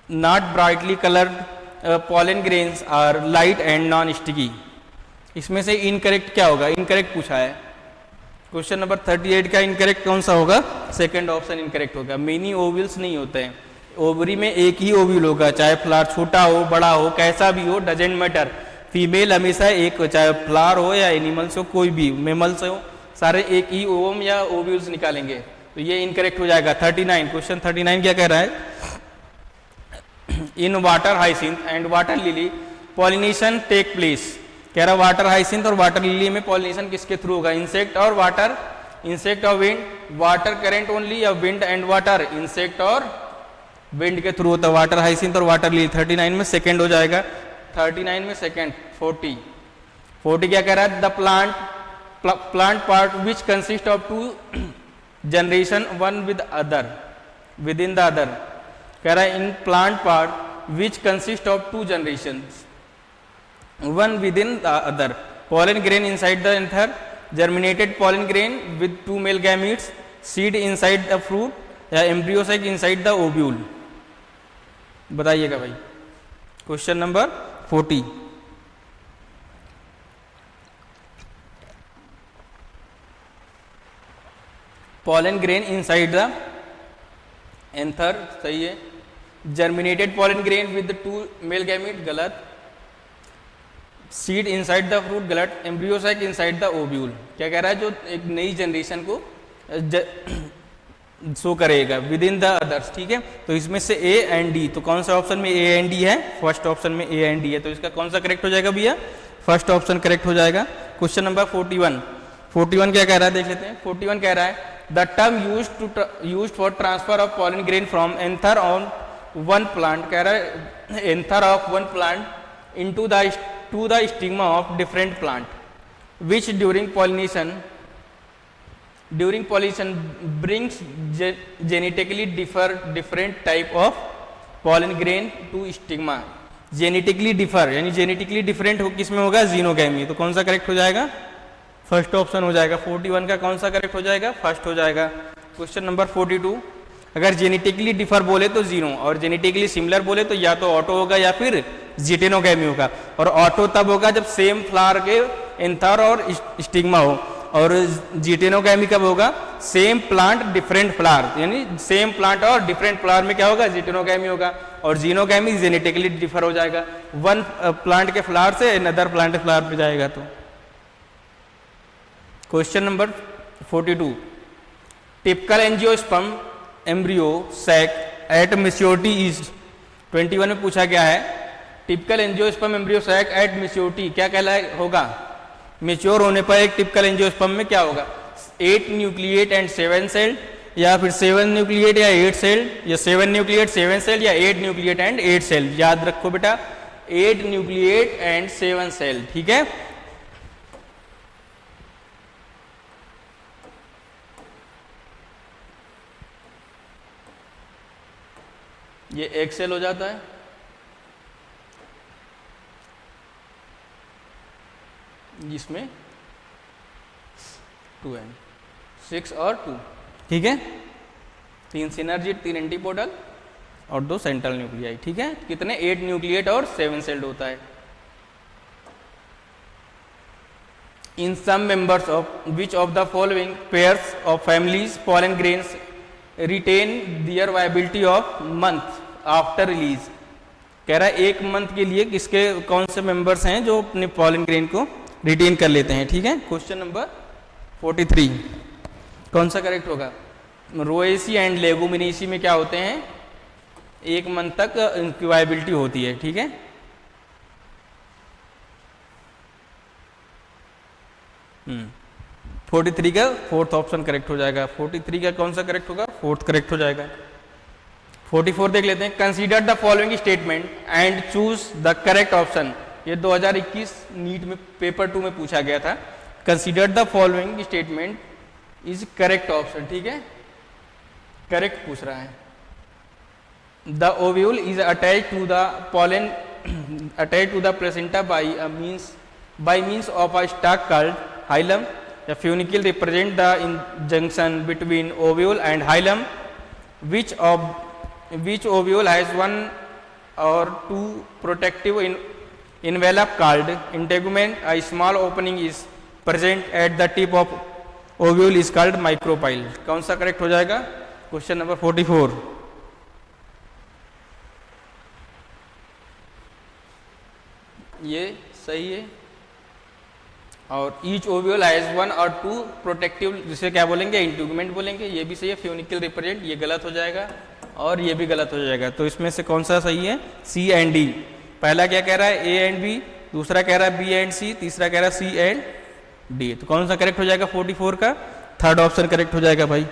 not brightly coloured, pollen grains are light and non sticky. इसमें से इनकरेक्ट क्या होगा? इनकरेक्ट पूछा है क्वेश्चन नंबर 38 का। इनकरेक्ट कौन सा होगा? सेकंड ऑप्शन इनकरेक्ट होगा। मेनी ओव्यूल्स नहीं होते हैं, ओवरी में एक ही ओव्यूल होगा, चाहे फ्लावर छोटा हो बड़ा हो कैसा भी हो, डजेंट मैटर। फीमेल हमेशा एक, चाहे फ्लावर हो या एनिमल्स हो, कोई भी मेमल्स हो, सारे एक ही ओवम या ओव्यूल्स निकालेंगे। तो ये इनकरेक्ट हो जाएगा। 39 क्वेश्चन 39 क्या कह रहा है? In water hyacinth and water lily pollination take place. कह रहा वाटर हाइसिंथ और वाटर लिली में पॉलिनेशन किसके थ्रू होगा? इंसेक्ट और वाटर, इंसेक्ट और विंड, वाटर करंट ओनली, या विंड एंड वाटर, इंसेक्ट और विंड के थ्रू होता है वाटर हाइसिंथ और वाटर लिली। 39 में सेकंड हो जाएगा। 39 में सेकंड। 40 क्या कह रहा है? The plant part which consist of two generation one within the other. कह रहा है in plant part which consist of two generation one within the other, pollen grain inside the anther, germinated pollen grain with two male gametes, seed inside the fruit, या embryo sac inside the ovule। बताइएगा भाई। Question number 40 pollen grain inside the anther सही है, germinated pollen grain with the two male gamete गलत, सीड इनसाइड द फ्रूट गलत, embryo sac inside the ovule. क्या कह रहा है? जो एक नई जनरेशन को शो करेगा विद इन द अदर्स। ठीक है, तो इसमें से ए एंड डी, तो कौन सा ऑप्शन में ए एंड डी है? फर्स्ट ऑप्शन में ए एंड डी है, तो इसका कौन सा करेक्ट हो जाएगा भैया? फर्स्ट ऑप्शन करेक्ट हो जाएगा। क्वेश्चन नंबर 41 क्या कह रहा है? देख लेते हैं। 41 कह रहा है the term used for transfer of pollen grain from anther on one plant. कह रहा है anther of one plant into the stigma of different plant which during pollination brings genetically different type of pollen grain to stigma। Genetically differ यानी जेनेटिकली डिफरेंट हो किस में होगा? जीनोगैमी। तो कौन सा करेक्ट हो जाएगा? फर्स्ट ऑप्शन हो जाएगा। 41 का कौन सा करेक्ट हो जाएगा? फर्स्ट हो जाएगा। क्वेश्चन नंबर 42 अगर जेनेटिकली डिफर बोले तो जीनो, और जेनेटिकली सिमिलर बोले तो या तो ऑटो होगा या फिर जिटेनोगैमी होगा। और ऑटो तब होगा जब सेम फ्लावर के एंथर और स्टिग्मा हो, और जिटेनोगैमी कब होगा? सेम प्लांट डिफरेंट फ्लावर, यानी सेम प्लांट और डिफरेंट फ्लावर में क्या होगा? जिटेनोगैमी होगा। और जीनोगैमी जेनेटिकली डिफर हो जाएगा, वन प्लांट के फ्लावर से अनदर प्लांट के फ्लावर पे जाएगा। तो question number 42 typical angiosperm embryo sac at maturity is. 21 में पूछा गया है typical angiosperm embryo sac at maturity क्या कहलाए होगा? मेच्योर होने पर एक टिपिकल एंजियोस्पर्म में क्या होगा? 8 न्यूक्लिएट एंड 7 सेल, या फिर 7 न्यूक्लिएट या 8 सेल, या 7 न्यूक्लिएट 7 सेल, या 8 न्यूक्लिएट एंड 8 सेल। याद रखो बेटा 8 न्यूक्लिएट एंड 7 सेल। ठीक है, ये एक सेल हो जाता है, जिसमें 2n, 6 और 2, ठीक है, 3 सिनर्जी, 3 एंटीपोडल और 2 सेंट्रल न्यूक्लियाई, ठीक है, कितने 8 न्यूक्लिएट और 7 सेल्ड होता है। In some members of which of the following pairs of families pollen grains retain their viability of month after release, कह रहा है एक मंथ के लिए किसके कौन से मेंबर्स हैं जो अपने पॉलन ग्रेन को रिटेन कर लेते हैं, ठीक है। क्वेश्चन नंबर 43 कौन सा करेक्ट होगा। रोएसी एंड लेगुमिनेसी में क्या होते हैं, एक मंथ तक इनकी वायबिलिटी होती है, ठीक है। हम्म 43 का फोर्थ ऑप्शन करेक्ट हो जाएगा। 43 का कौन सा करेक्ट होगा, फोर्थ करेक्ट हो जाएगा। 44 देख लेते हैं। Consider the following statement and choose the correct option, ये 2021 नीट में पेपर 2 में पूछा गया था। Consider the following statement is correct option, ठीक है, करेक्ट पूछ रहा है। The ovule is attach to the pollen attach to the placenta by means of a stalk called hilum. The funicle represent the junction between ovule and hilum. Which ovule has one or two protective envelope called integument. A small opening is present at the tip of ovule is called micropyle. कौन सा करेक्ट हो जाएगा। क्वेश्चन नंबर 44 ये सही है। और ईच ओव्यूल हैज 1 और 2 प्रोटेक्टिव, जिसे क्या बोलेंगे, इंटीगुमेंट बोलेंगे, ये भी सही है। फ्यूनिकल रिप्रेजेंट, ये गलत हो जाएगा और ये भी गलत हो जाएगा। तो इसमें से कौन सा सही है, सी एंड डी। पहला क्या कह रहा है, ए एंड बी, दूसरा कह रहा है बी एंड सी, तीसरा कह रहा है सी एंड डी। तो कौन सा करेक्ट हो जाएगा, 44 का थर्ड ऑप्शन करेक्ट हो जाएगा भाई।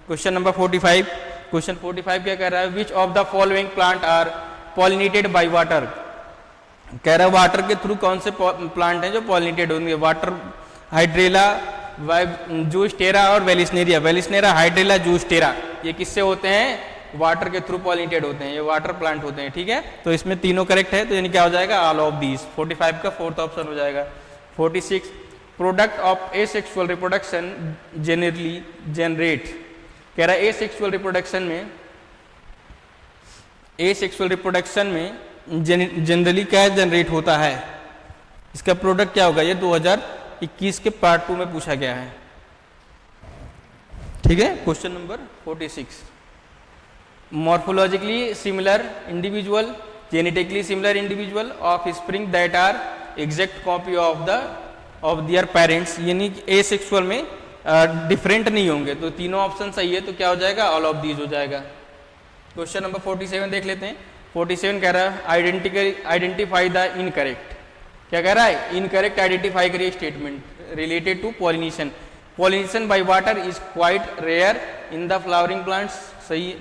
क्वेश्चन नंबर 45, क्वेश्चन 45 क्या कह रहा है, which of the following plant are pollinated by water, कह रहा है वाटर के थ्रू कौन से प्लांट हैं जो पॉलिनेटेड होंगे। वाटर, हाइड्रेला, जूस्टेरा और वेलिस्नेरिया। वेलिस्नेरा, हाइड्रेला, जूस्टेरा, ये किससे होते हैं, वाटर के थ्रू पॉलिनेटेड होते हैं, ये वाटर प्लांट होते हैं, ठीक है। तो इसमें तीनों करेक्ट है, तो यानी क्या हो जाएगा, ऑल ऑफ दीज। 45 का फोर्थ ऑप्शन हो जाएगा। 46 product of asexual reproduction generally generate, कह रहा है एसेक्सुअल रिप्रोडक्शन में जनरली क्या जनरेट होता है, इसका प्रोडक्ट क्या होगा, ये 2021 के पार्ट 2 में पूछा गया है, ठीक है। Question number 46 morphologically similar individual, genetically similar individual offspring that are exact copy of their parents, यानी एसेक्सुअल में डिफरेंट नहीं होंगे। तो तीनों ऑप्शन सही है, तो क्या हो जाएगा, ऑल ऑफ दीज हो जाएगा। क्वेश्चन नंबर 47 देख लेते हैं। 47 कह रहा है आइडेंटिफाई द इनकरेक्ट, क्या कह रहा है, इनकरेक्ट आइडेंटिफाई करिए statement related to pollination. Pollination by water is quite rare in the flowering plants, सही है।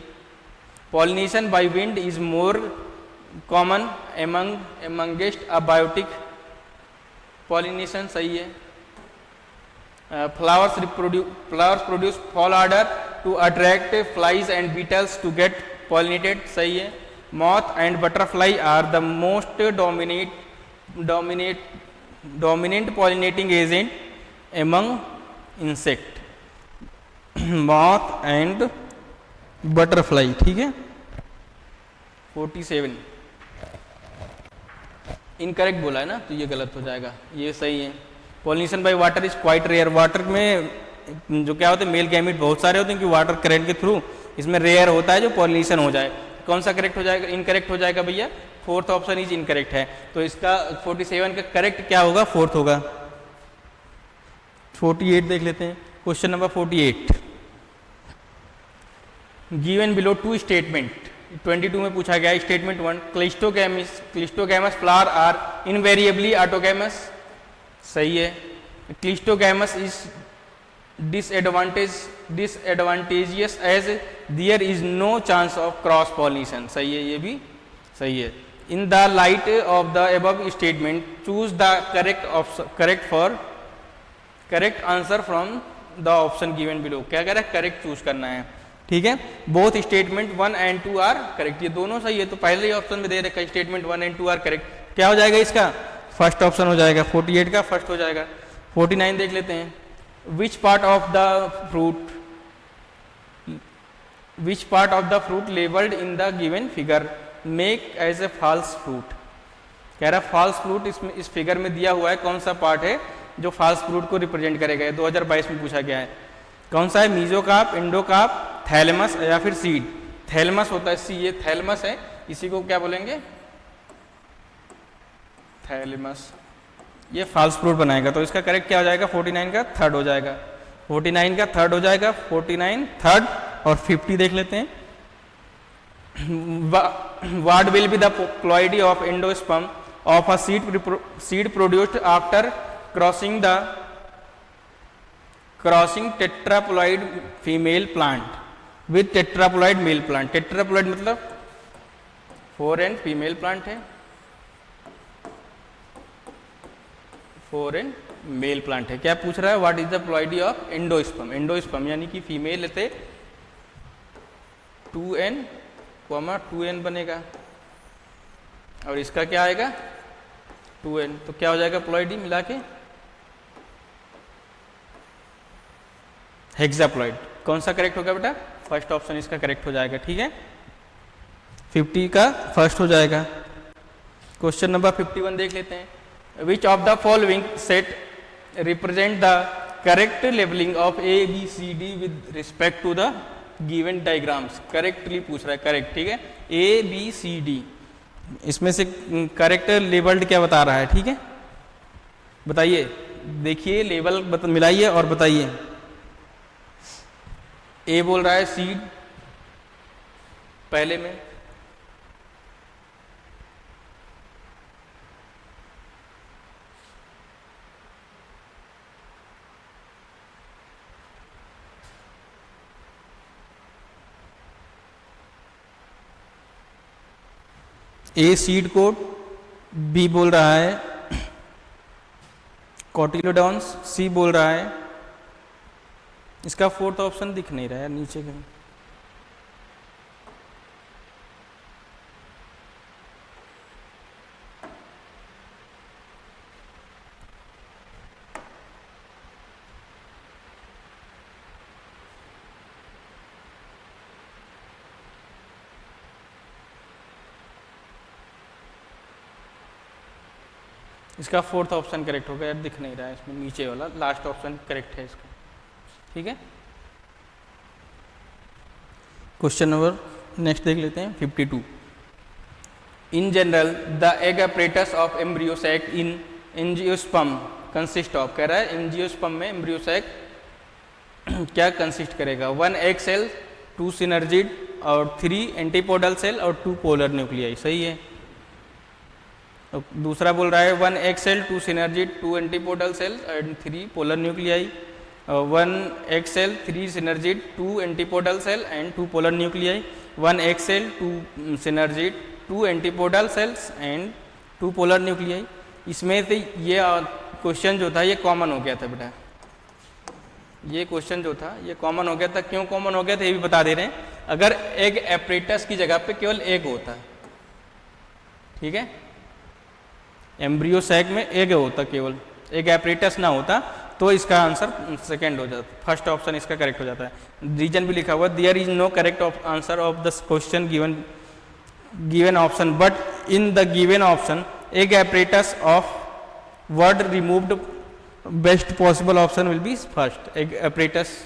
Pollination by wind is more common amongst abiotic pollination, सही है। Flowers produce foul odour to attract flies and beetles to get pollinated, सही है। Moth and butterfly are the most dominant pollinating agent among insect. Moth and butterfly, ठीक है। 47 इनकरेक्ट बोला है ना, तो ये गलत हो जाएगा, ये सही है। Pollination by water is quite rare, water में जो क्या होते हैं, मेल गैमेट बहुत सारे होते हैं, क्योंकि वाटर करंट के थ्रू इसमें रेयर होता है जो पॉलिनेशन हो जाए। कौन सा करेक्ट हो जाएगा, इनकरेक्ट हो जाएगा भैया, फोर्थ ऑप्शन इज इनकरेक्ट है। तो इसका 47 का करेक्ट क्या होगा, फोर्थ होगा। 48 देख लेते हैं। Question number 48 given below two statement, 22 में पूछा गया। Statement 1 cleistogamous flower are invariably autogamous, सही है। Cleistogamous is disadvantageous as there is no chance of cross pollination, सही है, ये भी सही है। In the light of the above statement choose the correct answer from the option given below, क्या कह रहा है, करेक्ट चूज करना है, ठीक है। Both statement 1 and 2 are correct, ये दोनों सही है। तो पहले ही ऑप्शन में दे रखा है स्टेटमेंट 1 and 2 आर करेक्ट, क्या हो जाएगा इसका, फर्स्ट ऑप्शन हो जाएगा। 48 का फर्स्ट हो जाएगा। 49 देख लेते हैं। Which part of the fruit which part of the fruit labelled in the given figure make as a false fruit. कह रहा फॉल्स फ्रूट इसमें इस फिगर में दिया हुआ है, कौन सा पार्ट है जो फॉल्स फ्रूट को रिप्रेजेंट करेगा। 2022 में पूछा गया है। कौन सा है? मीजोकार्प, एंडोकार्प, थैलेमस या फिर सीड। थैलेमस होता है, सी ये थैलेमस है, इसी को क्या बोलेंगे? थैलेमस। ये फॉल्स फ्रूट बनाएगा, तो इसका करेक्ट क्या हो जाएगा? 49 का थर्ड हो जाएगा। 49 का थर्ड हो जाएगा, 49 थर्ड। और 50 देख लेते हैं। What will be the ploidy of endosperm of a seed produced after crossing tetraploid female plant with tetraploid male plant? tetraploid मतलब 4n फीमेल प्लांट है, 4n मेल प्लांट है। क्या पूछ रहा है? What is the ploidy of endosperm? Endosperm यानी कि फीमेल लेते 2n 2n बनेगा और इसका क्या आएगा? 2n। तो क्या हो जाएगा प्लॉइडी मिला के? हेक्साप्लॉइड। कौन सा करेक्ट होगा बेटा? फर्स्ट ऑप्शन इसका करेक्ट हो जाएगा। ठीक है, 50 का फर्स्ट हो जाएगा। क्वेश्चन नंबर 51 देख लेते हैं। Which of the following set represent the correct labelling of A B C D with respect to the given diagrams? Correctly पूछ रहा है, करेक्ट। ठीक है, ए बी सी डी, इसमें से करेक्ट लेबल्ड क्या बता रहा है? ठीक है, बताइए, देखिए लेबल मिलाइए और बताइए। ए बोल रहा है सीड पहले में, ए सीड कोड, बी बोल रहा है कॉटिलोडॉन्स, सी बोल रहा है, इसका फोर्थ ऑप्शन दिख नहीं रहा है नीचे कहीं। इसका फोर्थ ऑप्शन करेक्ट होगा, यार दिख नहीं रहा है इसमें, नीचे वाला लास्ट ऑप्शन करेक्ट है इसका। ठीक है, क्वेश्चन नंबर नेक्स्ट देख लेते हैं 52। In general the egg apparatus of embryo sac in angiosperm consist of. कह रहा है एंजियोस्पर्म में एम्ब्रियो सैक क्या कंसिस्ट करेगा? 1 एग सेल, 2 सिनर्जिड और 3 एंटीपोडल सेल और 2 पोलर न्यूक्लियाई। सही है। तो दूसरा बोल रहा है 1 egg cell, 2 synergid, 2 antipodal cell and 3 polar nuclei. 1 egg cell, 3 synergid, 2 antipodal cell and 2 polar nuclei. 1 egg cell, 2 synergid, 2 antipodal cells and 2 polar nuclei. इसमें से ये क्वेश्चन जो था ये कॉमन हो गया था बेटा, ये क्वेश्चन जो था ये कॉमन हो गया था। क्यों कॉमन हो गया था ये भी बता दे रहे हैं। अगर एग एपरेटस की जगह पे केवल एग होता, ठीक है, एम्ब्रियो सैक में एग होता, केवल एग एपरेटस ना होता, तो इसका आंसर सेकंड हो जाता, फर्स्ट ऑप्शन इसका करेक्ट हो जाता है। रीजन भी लिखा हुआ, there is no correct answer of the question given option, but in the given option egg apparatus of word removed, best possible option will be first egg apparatus.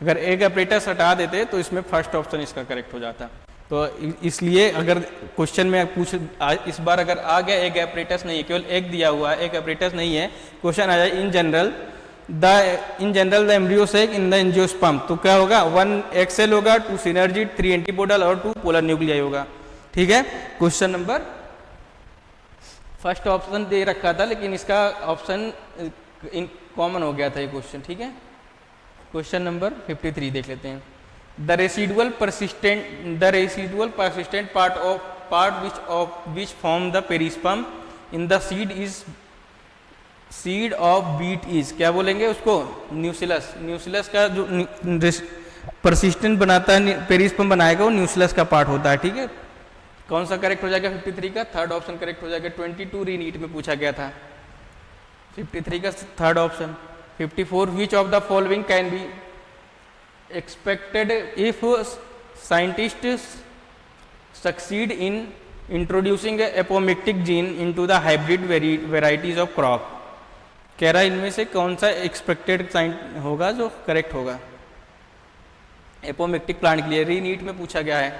अगर एग एपरेटस हटा देते तो इसमें फर्स्ट ऑप्शन इसका करेक्ट हो जाता। तो इसलिए अगर क्वेश्चन में पूछ इस बार अगर आ गया एग एपरेटस नहीं है, केवल एग दिया हुआ है, एग एपरेटस नहीं है, क्वेश्चन आ जाए in general the embryo sac in the angiosperm, तो क्या होगा? 1 एग सेल होगा, 2 सिनर्जिड, 3 एंटीपोडल और 2 पोलर न्यूक्लियाई होगा। ठीक है, क्वेश्चन नंबर फर्स्ट ऑप्शन दे रखा था लेकिन इसका ऑप्शन कॉमन हो गया था ये क्वेश्चन। ठीक है, क्वेश्चन नंबर 53 देख लेते हैं। The residual persistent part which form the perisperm in the seed of beet is, क्या बोलेंगे उसको? न्यूसिलस। न्यूसिलस का जो परसिस्टेंट बनाता है पेरिस्पर्म बनाएगा वो न्यूसिलस का पार्ट होता है। ठीक है, कौन सा करेक्ट हो जाएगा 53 का? थर्ड ऑप्शन करेक्ट हो जाएगा। 22 रीनीट में पूछा गया था, 53 का third option. 54 which of the following can be expected if scientists succeed in introducing a apomictic gene into the hybrid varieties of crop। कह रहा है इनमें से कौन सा एक्सपेक्टेड साइन होगा जो करेक्ट होगा एपोमिक्टिक प्लांट के लिए। रीनीट में पूछा गया है,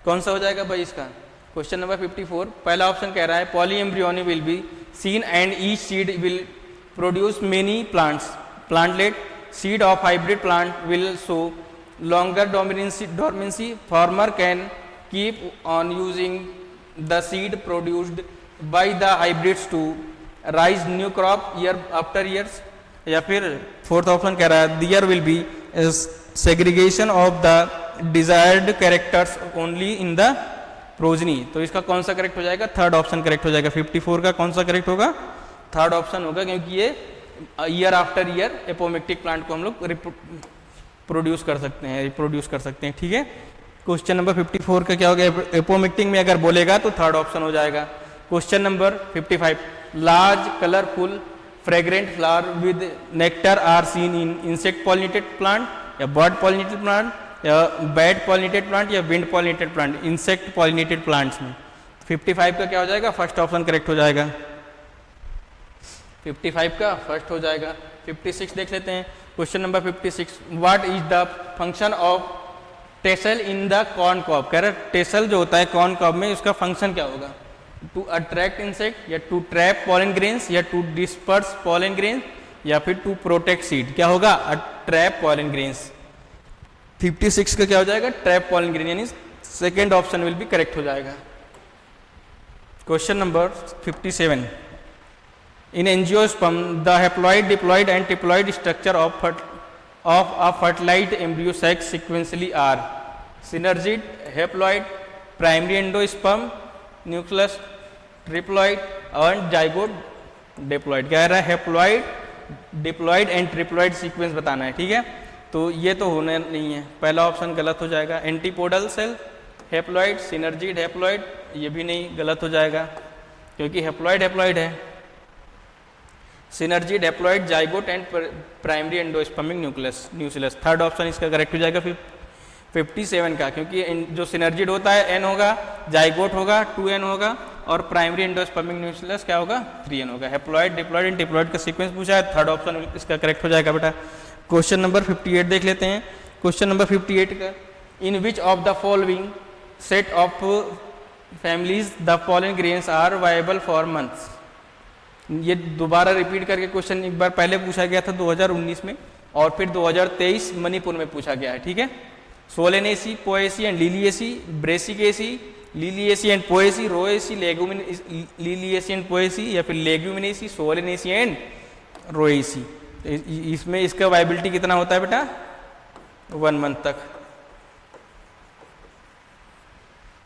कौन सा हो जाएगा भाई इसका? क्वेश्चन नंबर 54 पहला ऑप्शन कह रहा है poly embryony will be seen and each seed will produce many plants. Plantlet seed of hybrid plant will show longer dormancy. Farmer can keep on using the seed produced by the hybrids to raise new crop year after years। या फिर फोर्थ ऑप्शन कह रहा है there will be a segregation of the desired characters only in the progeny। तो इसका कौन सा करेक्ट हो जाएगा? थर्ड ऑप्शन करेक्ट हो जाएगा। 54 का कौन सा करेक्ट होगा? थर्ड ऑप्शन होगा, क्योंकि ये year after year apomictic plant को हम लोग प्रोड्यूस कर सकते हैं, रिप्रोड्यूस कर सकते हैं। ठीक है, क्वेश्चन नंबर 54 का क्या हो गया? एपोमिक्टिक में अगर बोलेगा तो थर्ड ऑप्शन हो जाएगा। Question number 55 large colourful fragrant flower with nectar are seen in insect pollinated plant या बर्ड पॉलिनेटेड प्लांट या बैट पॉलिनेटेड प्लांट या wind pollinated plant. Insect pollinated plants में 55 का क्या हो जाएगा? फर्स्ट ऑप्शन करेक्ट हो जाएगा। 55 का फर्स्ट हो जाएगा। 56 देख लेते हैं। Question number 56 what is the function of tassel in the corn cob. कह रहे टेसल जो होता है कॉर्न कॉब में उसका फंक्शन क्या होगा? टू अट्रैक्ट इंसेक्ट या टू ट्रैप पॉलन ग्रेन्स या टू डिस्पर्स पॉलन ग्रेन्स या फिर टू प्रोटेक्ट सीड। क्या होगा? Trap pollen grains. 56 का क्या हो जाएगा? ट्रैप पॉलन ग्रेन, यानी second option will B correct हो जाएगा। Question number 57 in angiosperm the haploid diploid and triploid structure of a fertilized embryo sac sequentially are synergid haploid primary endosperm nucleus triploid and zygote diploid। कह रहा है haploid diploid and triploid sequence बताना है। ठीक है, तो ये तो होना नहीं है, पहला ऑप्शन गलत हो जाएगा। Antipodal cell haploid synergid haploid, ये भी नहीं, गलत हो जाएगा क्योंकि हैप्लॉइड हैप्लॉइड है। Synergy diploid zygote and primary endospermic nucleus third option इसका करेक्ट हो जाएगा। फिर 57 का, क्योंकि जो सिनर्जिड होता है एन होगा, जाइगोट होगा 2n होगा और प्राइमरी एंडोस्पर्मिक न्यूक्लियस क्या होगा 3n होगा। हैप्लॉइड डिप्लॉइड एंड ट्रिप्लॉइड का सीक्वेंस पूछा है, थर्ड ऑप्शन इसका करेक्ट हो जाएगा बेटा। क्वेश्चन नंबर 58 देख लेते हैं। क्वेश्चन नंबर 58 का in which of the following set of families the pollen grains are viable for months. ये दोबारा रिपीट करके क्वेश्चन एक बार पहले पूछा गया था 2019 में और फिर 2023 मणिपुर में पूछा गया है। ठीक है, Solanaceae Poaceae and Liliaceae, Brassicaceae Liliaceae and Poaceae, Rosaceae Liliaceae and Poaceae या फिर लेग्यूमिनेसी सोलेनेसी एंड रोएसी। इसमें इसका वाइबिलिटी कितना होता है बेटा 1 मंथ तक।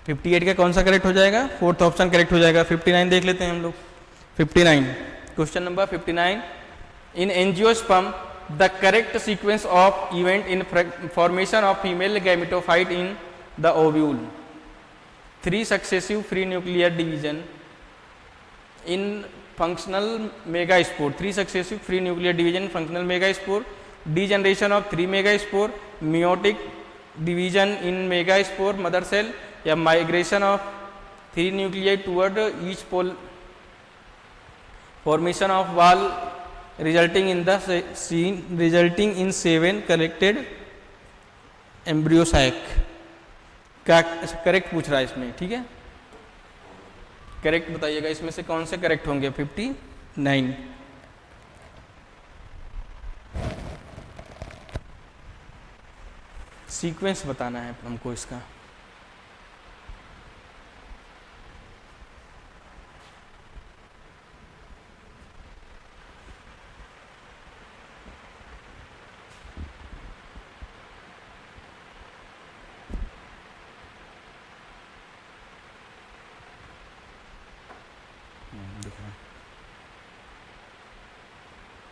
58 का कौन सा करेक्ट हो जाएगा? फोर्थ ऑप्शन करेक्ट हो जाएगा। 59 देख लेते हैं हम लोग। 59 question number 59 in angiosperm the correct sequence of event in formation of female gametophyte in the ovule 3 successive free nuclear division in functional megaspore 3 successive free nuclear division functional megaspore, degeneration of 3 megaspore, meiotic division in megaspore mother cell या migration of 3 nuclei toward each pole formation of wall resulting in 7 connected embryo sac का करेक्ट पूछ रहा है इसमें। ठीक है, करेक्ट बताइएगा इसमें से कौन से करेक्ट होंगे। 59 सीक्वेंस बताना है हमको इसका।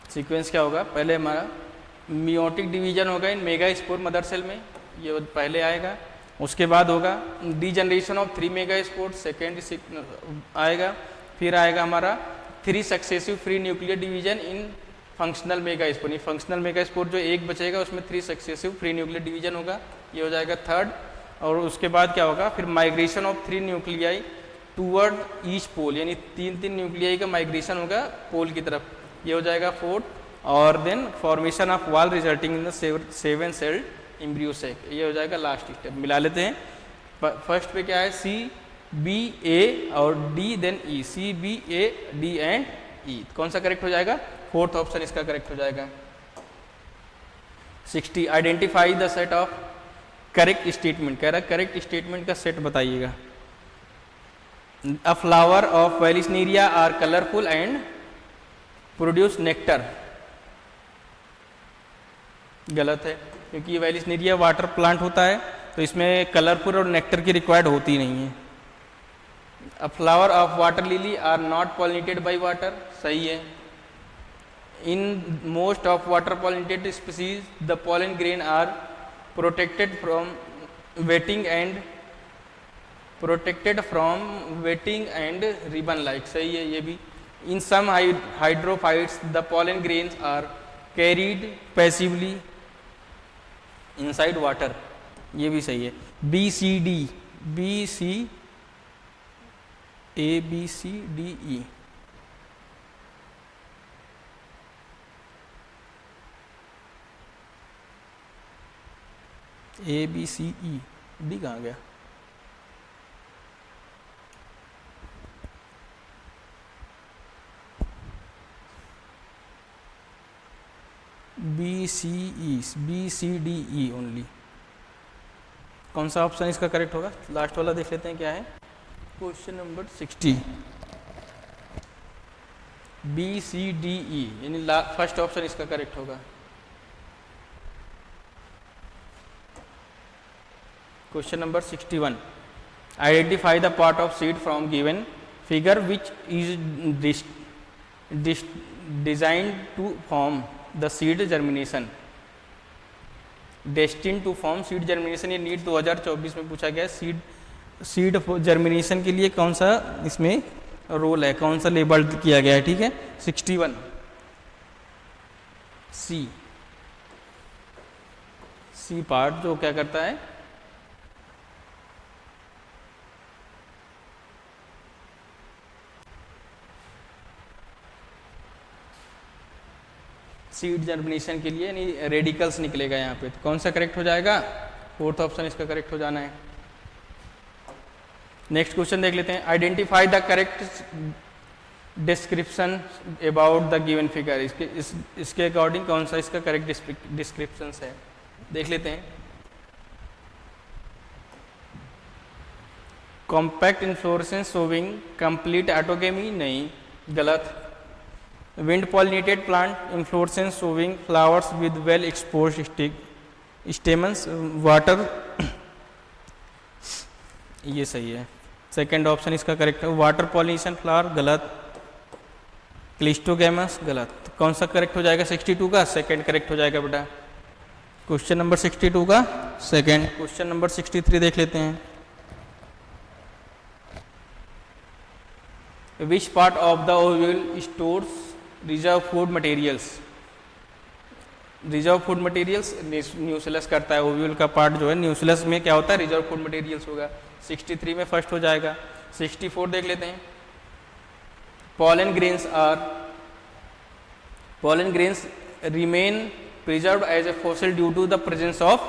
सीक्वेंस क्या होगा? पहले हमारा मियोटिक डिवीजन होगा in mega spore mother cell में, ये पहले आएगा। उसके बाद होगा degeneration of 3 mega spore, second आएगा। फिर आएगा हमारा 3 successive free nuclear division in functional mega spore. ये फंक्शनल मेगा स्पोर्ट जो एक बचेगा उसमें 3 सक्सेसिव फ्री न्यूक्लियर डिवीजन होगा, ये हो जाएगा थर्ड। और उसके बाद क्या होगा, फिर migration of 3 nuclei toward each pole, यानी 3 न्यूक्लियाई का माइग्रेशन होगा पोल की तरफ, ये हो जाएगा फोर्थ। और then formation of wall resulting in the 7 celled embryo sac, ये हो जाएगा लास्ट स्टेप। मिला लेते हैं। फर्स्ट पे क्या है, सी बी ए और D then E, C B A D and E, कौन सा करेक्ट हो जाएगा, फोर्थ ऑप्शन इसका करेक्ट हो जाएगा। 60 identify the set of correct statement, कह रहा है करेक्ट स्टेटमेंट का सेट बताइएगा। A flower of vallisneria are colourful and produce nectar, गलत है क्योंकि ये वेलिस्नेरिया वाटर प्लांट होता है तो इसमें कलरफुल और नेक्टर की रिक्वायर्ड होती नहीं है। A flower of water lily are not pollinated by water, सही है। In most of water pollinated species the pollen grain are protected from wetting and ribbon like, सही है ये भी। In some hydrophytes the pollen grains are carried passively inside water, ये भी सही है। B C D, B C A B C D E, A B C E, D कहाँ गया, बी सी ई, B C D E only, कौन सा ऑप्शन इसका करेक्ट होगा, लास्ट वाला देख लेते हैं क्या है। Question number 60 B C D E, यानी फर्स्ट ऑप्शन इसका करेक्ट होगा। Question number 61 identify the part of seed from given figure which is designed to form the seed germination, destined to form seed germination, ये नीट 2024 में पूछा गया। सीड जर्मिनेशन के लिए कौन सा इसमें रोल है, कौन सा लेबल किया गया है, ठीक है। 61 सी पार्ट जो क्या करता है, सीड जर्मिनेशन के लिए यानी रेडिकल्स निकलेगा यहाँ पे, तो कौन सा करेक्ट हो जाएगा, फोर्थ ऑप्शन इसका करेक्ट हो जाना है। नेक्स्ट क्वेश्चन देख लेते हैं। Identify the correct description about the given figure, इसके अकॉर्डिंग कौन सा इसका करेक्ट डिस्क्रिप्शन है, देख लेते हैं। Compact inflorescence showing complete autogamy, नहीं, गलत। Wind pollinated plant inflorescence showing flowers with well exposed stamens water, ये सही है, सेकेंड ऑप्शन इसका करेक्ट है। वाटर पॉलिनेशन फ्लावर, गलत। क्लिस्टोगैमस, गलत। तो कौन सा करेक्ट हो जाएगा, 62 का सेकेंड करेक्ट हो जाएगा बेटा। क्वेश्चन नंबर 62 का सेकेंड। क्वेश्चन नंबर 63 देख लेते हैं। Which part of the ovule stores reserve food materials, reserve food materials nucleus करता है, ओव्यूल का पार्ट जो है न्यूक्लियस में क्या होता है, रिजर्व फूड मटेरियल्स होगा। 63 में फर्स्ट हो जाएगा। 64 देख लेते हैं। pollen grains remain preserved as a fossil due to the presence of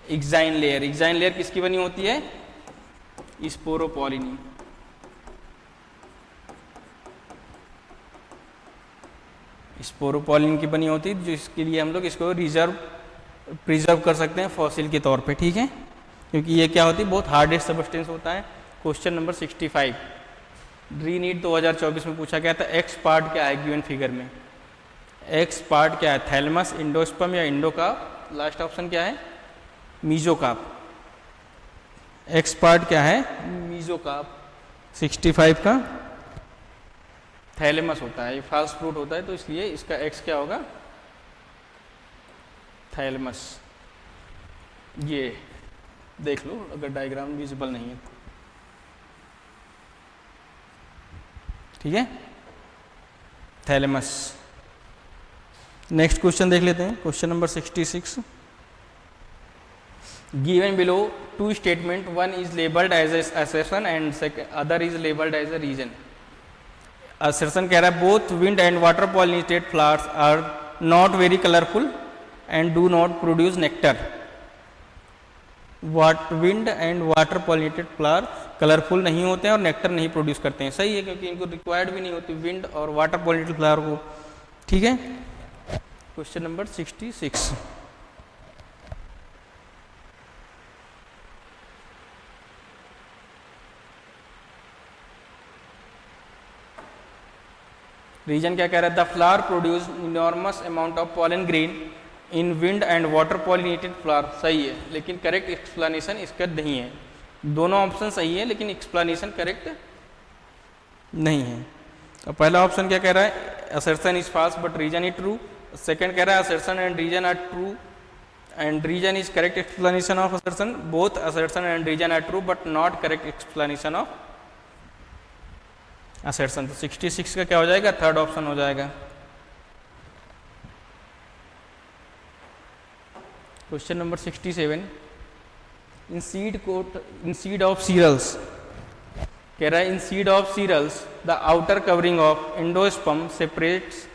exine layer, exine layer किसकी बनी होती है, स्पोरोपोलिनी, स्पोरोपोलिन की बनी होती है, जिसके लिए हम लोग इसको प्रिजर्व कर सकते हैं फॉसिल के तौर पे, ठीक है, क्योंकि ये क्या होती है, बहुत हार्डेस्ट सब्सटेंस होता है। क्वेश्चन नंबर 65 रीनीट 2024 में पूछा गया था, एक्स पार्ट क्या है गिवन फिगर में, एक्स पार्ट क्या है, थैलेमस, इंडोस्पर्म या इंडोकार्प, लास्ट ऑप्शन क्या है, मीजोकार्प। एक्स पार्ट क्या है, मीजोकार्प। 65 का थैलेमस होता है, ये फास्ट फ्रूट होता है तो इसलिए इसका एक्स क्या होगा, थैलेमस। ये देख लो अगर डायग्राम विजिबल नहीं है तो। ठीक है, थैलेमस। नेक्स्ट क्वेश्चन देख लेते हैं, question number 66। Given below two statement, one is labelled as a assertion and other is labelled as a reason. assertion कह रहा है both wind and water pollinated flowers are not very colourful and do not produce nectar. Wind and water pollinated flower colourful नहीं होते हैं और नेक्टर नहीं प्रोड्यूस करते हैं। सही है, क्योंकि इनको रिक्वायर्ड भी नहीं होती विंड और वाटर पॉलिनेटेड फ्लावर को। ठीक है, क्वेश्चन नंबर 66। रीजन क्या कह रहा है? The flower produce enormous amount of pollen grain in wind and water pollinated flower. सही है, लेकिन करेक्ट एक्सप्लेनेशन इसका नहीं है। दोनों ऑप्शन सही है लेकिन एक्सप्लेनेशन करेक्ट नहीं है। अब पहला ऑप्शन क्या कह रहा है? assertion is false but reason is true. Second कह रहा है assertion and reason are true and reason is correct explanation of assertion। Both assertion and reason are true but not correct explanation of assertion। तो 66 का क्या हो जाएगा? थर्ड ऑप्शन हो जाएगा। Question number 67। In seed of cereals कह रहा है in seed of cereals the outer covering of endosperm separates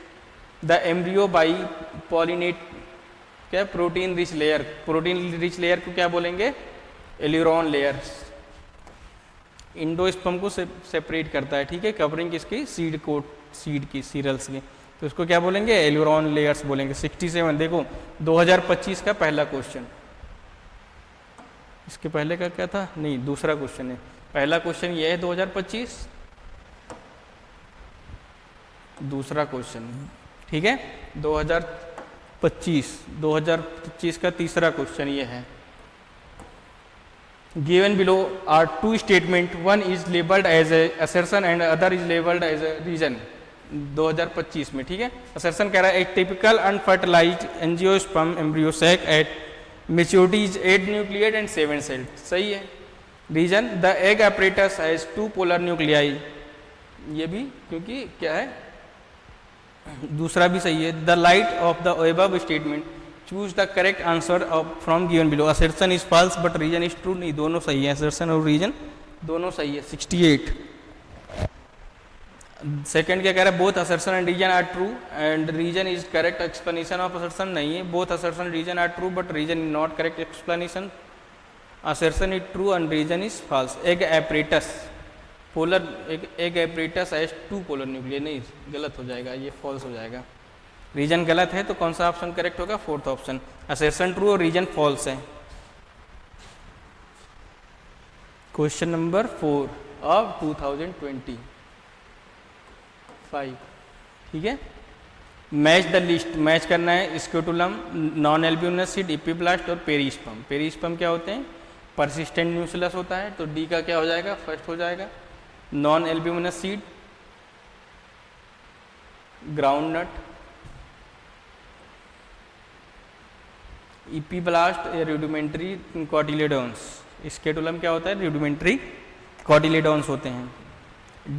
the embryo by pollinate क्या protein rich layer. Protein rich layer को क्या बोलेंगे? Aleurone layer. एंडोस्पर्म को सेपरेट करता है। ठीक है, कवरिंग किसकी? सीड की सीरल्स की, तो इसको क्या बोलेंगे? एल्यूरोन लेयर्स बोलेंगे। 67 देखो 2025 का पहला क्वेश्चन। इसके पहले का क्या था? नहीं, दूसरा क्वेश्चन है। पहला क्वेश्चन ये है 2025, दूसरा क्वेश्चन। ठीक है, 2025 का तीसरा क्वेश्चन ये है। Given below are two statement, one is labelled as a assertion and other is labelled as a reason. 2025 में। ठीक है, assertion कह रहा है a typical unfertilized angiosperm embryo sac at maturity is 8 nucleate and 7 celled. सही है। Reason the egg apparatus has 2 polar nuclei. ये भी क्योंकि क्या है, दूसरा भी सही है। The light of the above statement choose the correct answer of from given below. assertion is false but reason is true. नहीं, दोनों सही है, assertion और रीजन दोनों सही है। 68। सेकंड क्या कह रहा है? Both assertion and reason are true and reason is correct explanation of assertion। नहीं है, both assertion reason are true but reason is not correct explanation. assertion is true and reason is false। Egg apparatus polar egg apparatus has 2 polar nuclear. नहीं, गलत हो जाएगा, ये फॉल्स हो जाएगा। रीजन गलत है तो कौन सा ऑप्शन करेक्ट होगा? Fourth option. assertion ट्रू और रीजन फॉल्स है। Question number 4 of 2025। ठीक है, मैच द लिस्ट। मैच करना है स्क्रोटुलम, नॉन एल्ब्यूमिनस सीड, इपीब्लास्ट और पेरिस्पर्म। पेरिस्पर्म क्या होते हैं? परसिस्टेंट न्यूक्लियस होता है। तो डी का क्या हो जाएगा? फर्स्ट हो जाएगा। Non albuminous seed, groundnut, epiblast या रूडिमेंट्री कॉटिलेडोन्स। स्क्रोटुलम क्या होता है? रूडिमेंट्री कॉटिलेडोन्स होते हैं।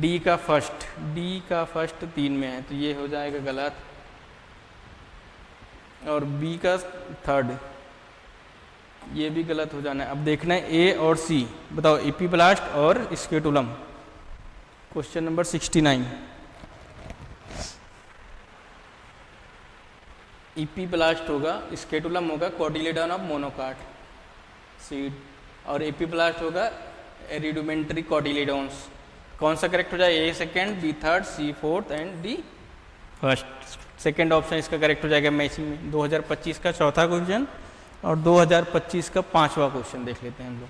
डी का फर्स्ट 3 में है तो ये हो जाएगा गलत, और बी का थर्ड ये भी गलत हो जाना है। अब देखना है ए और सी। बताओ इपीब्लास्ट और स्क्रोटुलम। Question number 69। इपीब्लास्ट होगा, स्क्रोटुलम होगा कॉटिलेडोन ऑफ मोनोकाट सीड, और इपीब्लास्ट होगा रूडिमेंट्री कॉटिलेडोन्स। कौन सा करेक्ट हो जाए? A second, B third, C fourth and D first. Second option इसका करेक्ट हो जाएगा मैचिंग में। 2025 का चौथा क्वेश्चन और 2025 का 5वां क्वेश्चन देख लेते हैं हम लोग।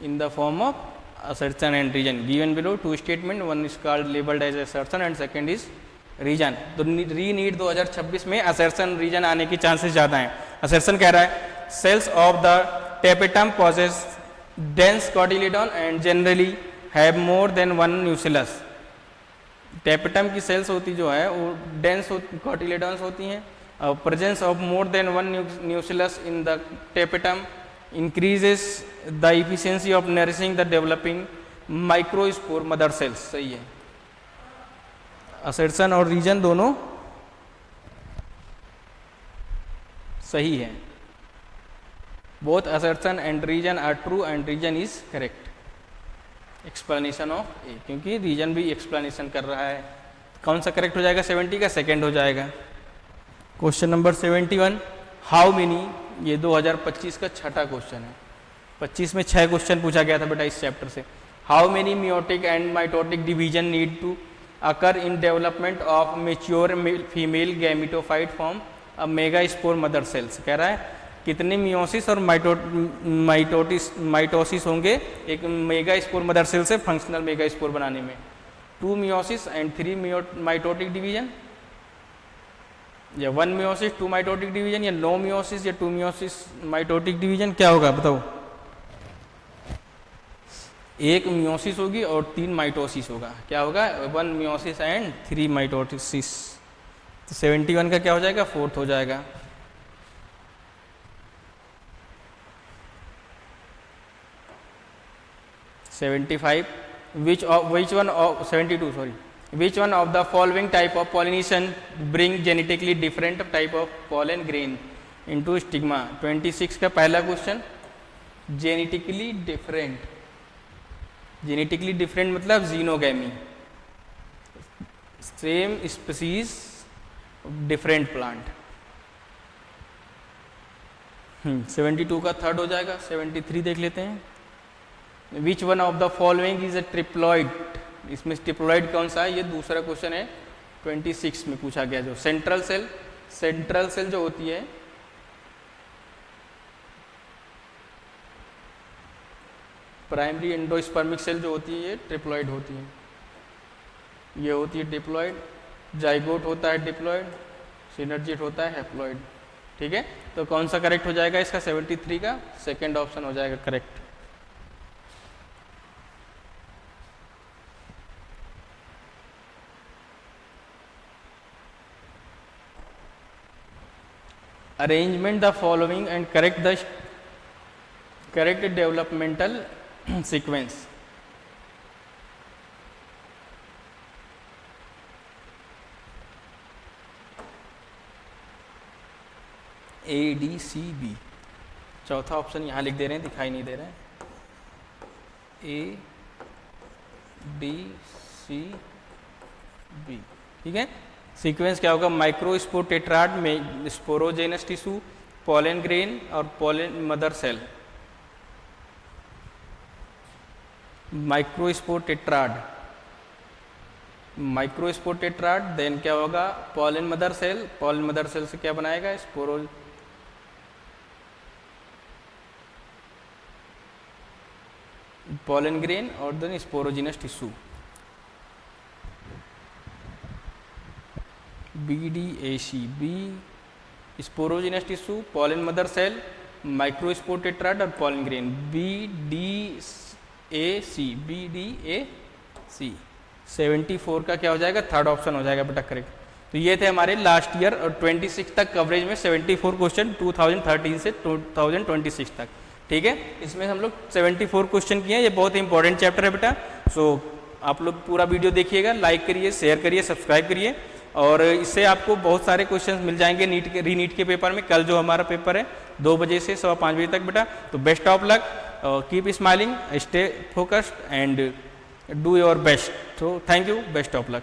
In the form of assertion and reason given below two statement, one is called labelled as assertion and second is reason. तो री नीट 2026 में assertion रीजन आने की चांसेस ज़्यादा हैं। assertion कह रहा है cells of the tapetum possess dense cotyledon and generally have more than one nucellus। tapetum की सेल्स होती जो है वो डेंस कॉटिलेडॉन्स होती हैं Presence of more than one nucleus in the tapetum increases the efficiency of nourishing the developing microspore mother cells. सही है. असर्शन और रीजन दोनों सही है. Both assertion and reason are true and reason is correct. Explanation of A, क्योंकि रीजन भी एक्सप्लेनेशन कर रहा है. कौन सा करेक्ट हो जाएगा? 70 का सेकंड हो जाएगा. क्वेश्चन नंबर 71, हाउ मेनी, ये 2025 का छठा क्वेश्चन है. 25 में 6 क्वेश्चन पूछा गया था बेटा इस चैप्टर से. How many meiotic and mitotic division need to occur in development of mature female gametophyte form a megaspore mother cells. कह रहा है कितने मियोसिस और माइटोसिस होंगे एक मेगास्पोर मदर सेल से फंक्शनल मेगास्पोर बनाने में. 2 मियोसिस एंड 3 माइटोटिक डिवीजन, या 1 मियोसिस 2 माइटोटिक डिवीजन, या नो मियोसिस या 2 मियोसिस माइटोटिक डिवीजन. क्या होगा बताओ? 1 मियोसिस होगी और 3 माइटोसिस होगा. क्या होगा? 1 मियोसिस एंड 3 माइटोसिस. तो 71 का क्या हो जाएगा? 4th हो जाएगा. which one of the following type of pollination bring genetically different type of pollen grain into stigma. 26 का पहला क्वेश्चन, जेनेटिकली डिफरेंट मतलब xenogamy, same species different plant. 72 का 3rd हो जाएगा. 73 देख लेते हैं. Which one of the following is a triploid. इसमें ट्रिप्लॉइड कौन सा है? ये दूसरा क्वेश्चन है 26 में पूछा गया. जो सेंट्रल सेल जो होती है प्राइमरी एंडोस्पर्मिक सेल जो होती है ये ट्रिप्लॉइड होती है. ये होती है डिप्लॉइड. जाइगोट होता है डिप्लॉइड, सिनर्जिट होता है हैप्लॉइड. ठीक है, तो कौन सा करेक्ट हो जाएगा इसका? 73 का सेकेंड ऑप्शन हो जाएगा correct. Arrangement the following and correct developmental sequence. ADCB. चौथा ऑप्शन यहाँ लिख दे रहे हैं, दिखाई नहीं दे रहा है. ADCB. ठीक है. सीक्वेंस क्या होगा? माइक्रोस्पोर टेट्राड में स्पोरोजेनस टिश्यू, पोलन ग्रेन और pollen mother cell. Microspore tetrad then क्या होगा? पोलन मदर सेल से क्या बनाएगा? पोलन ग्रेन और then sporogenous tissue. BDAC. B sporogenous tissue, pollen mother cell, microspore tetrad और पोलन ग्रेन. BDAC. 74 का क्या हो जाएगा? 3rd ऑप्शन हो जाएगा बेटा करेक्ट. तो ये थे हमारे लास्ट ईयर और 26 तक कवरेज में 74 क्वेश्चन 2013 से 2026 तक. ठीक है, इसमें हम लोग 74 क्वेश्चन किए हैं. ये बहुत इंपॉर्टेंट चैप्टर है बेटा. सो आप लोग पूरा वीडियो देखिएगा, लाइक करिए, शेयर करिए, सब्सक्राइब करिए. और इससे आपको बहुत सारे क्वेश्चंस मिल जाएंगे रीनीट के पेपर में. कल जो हमारा पेपर है 2 बजे से 5:15 बजे तक बेटा. तो best of luck, keep smiling, stay focused and do your best. तो thank you, best of luck.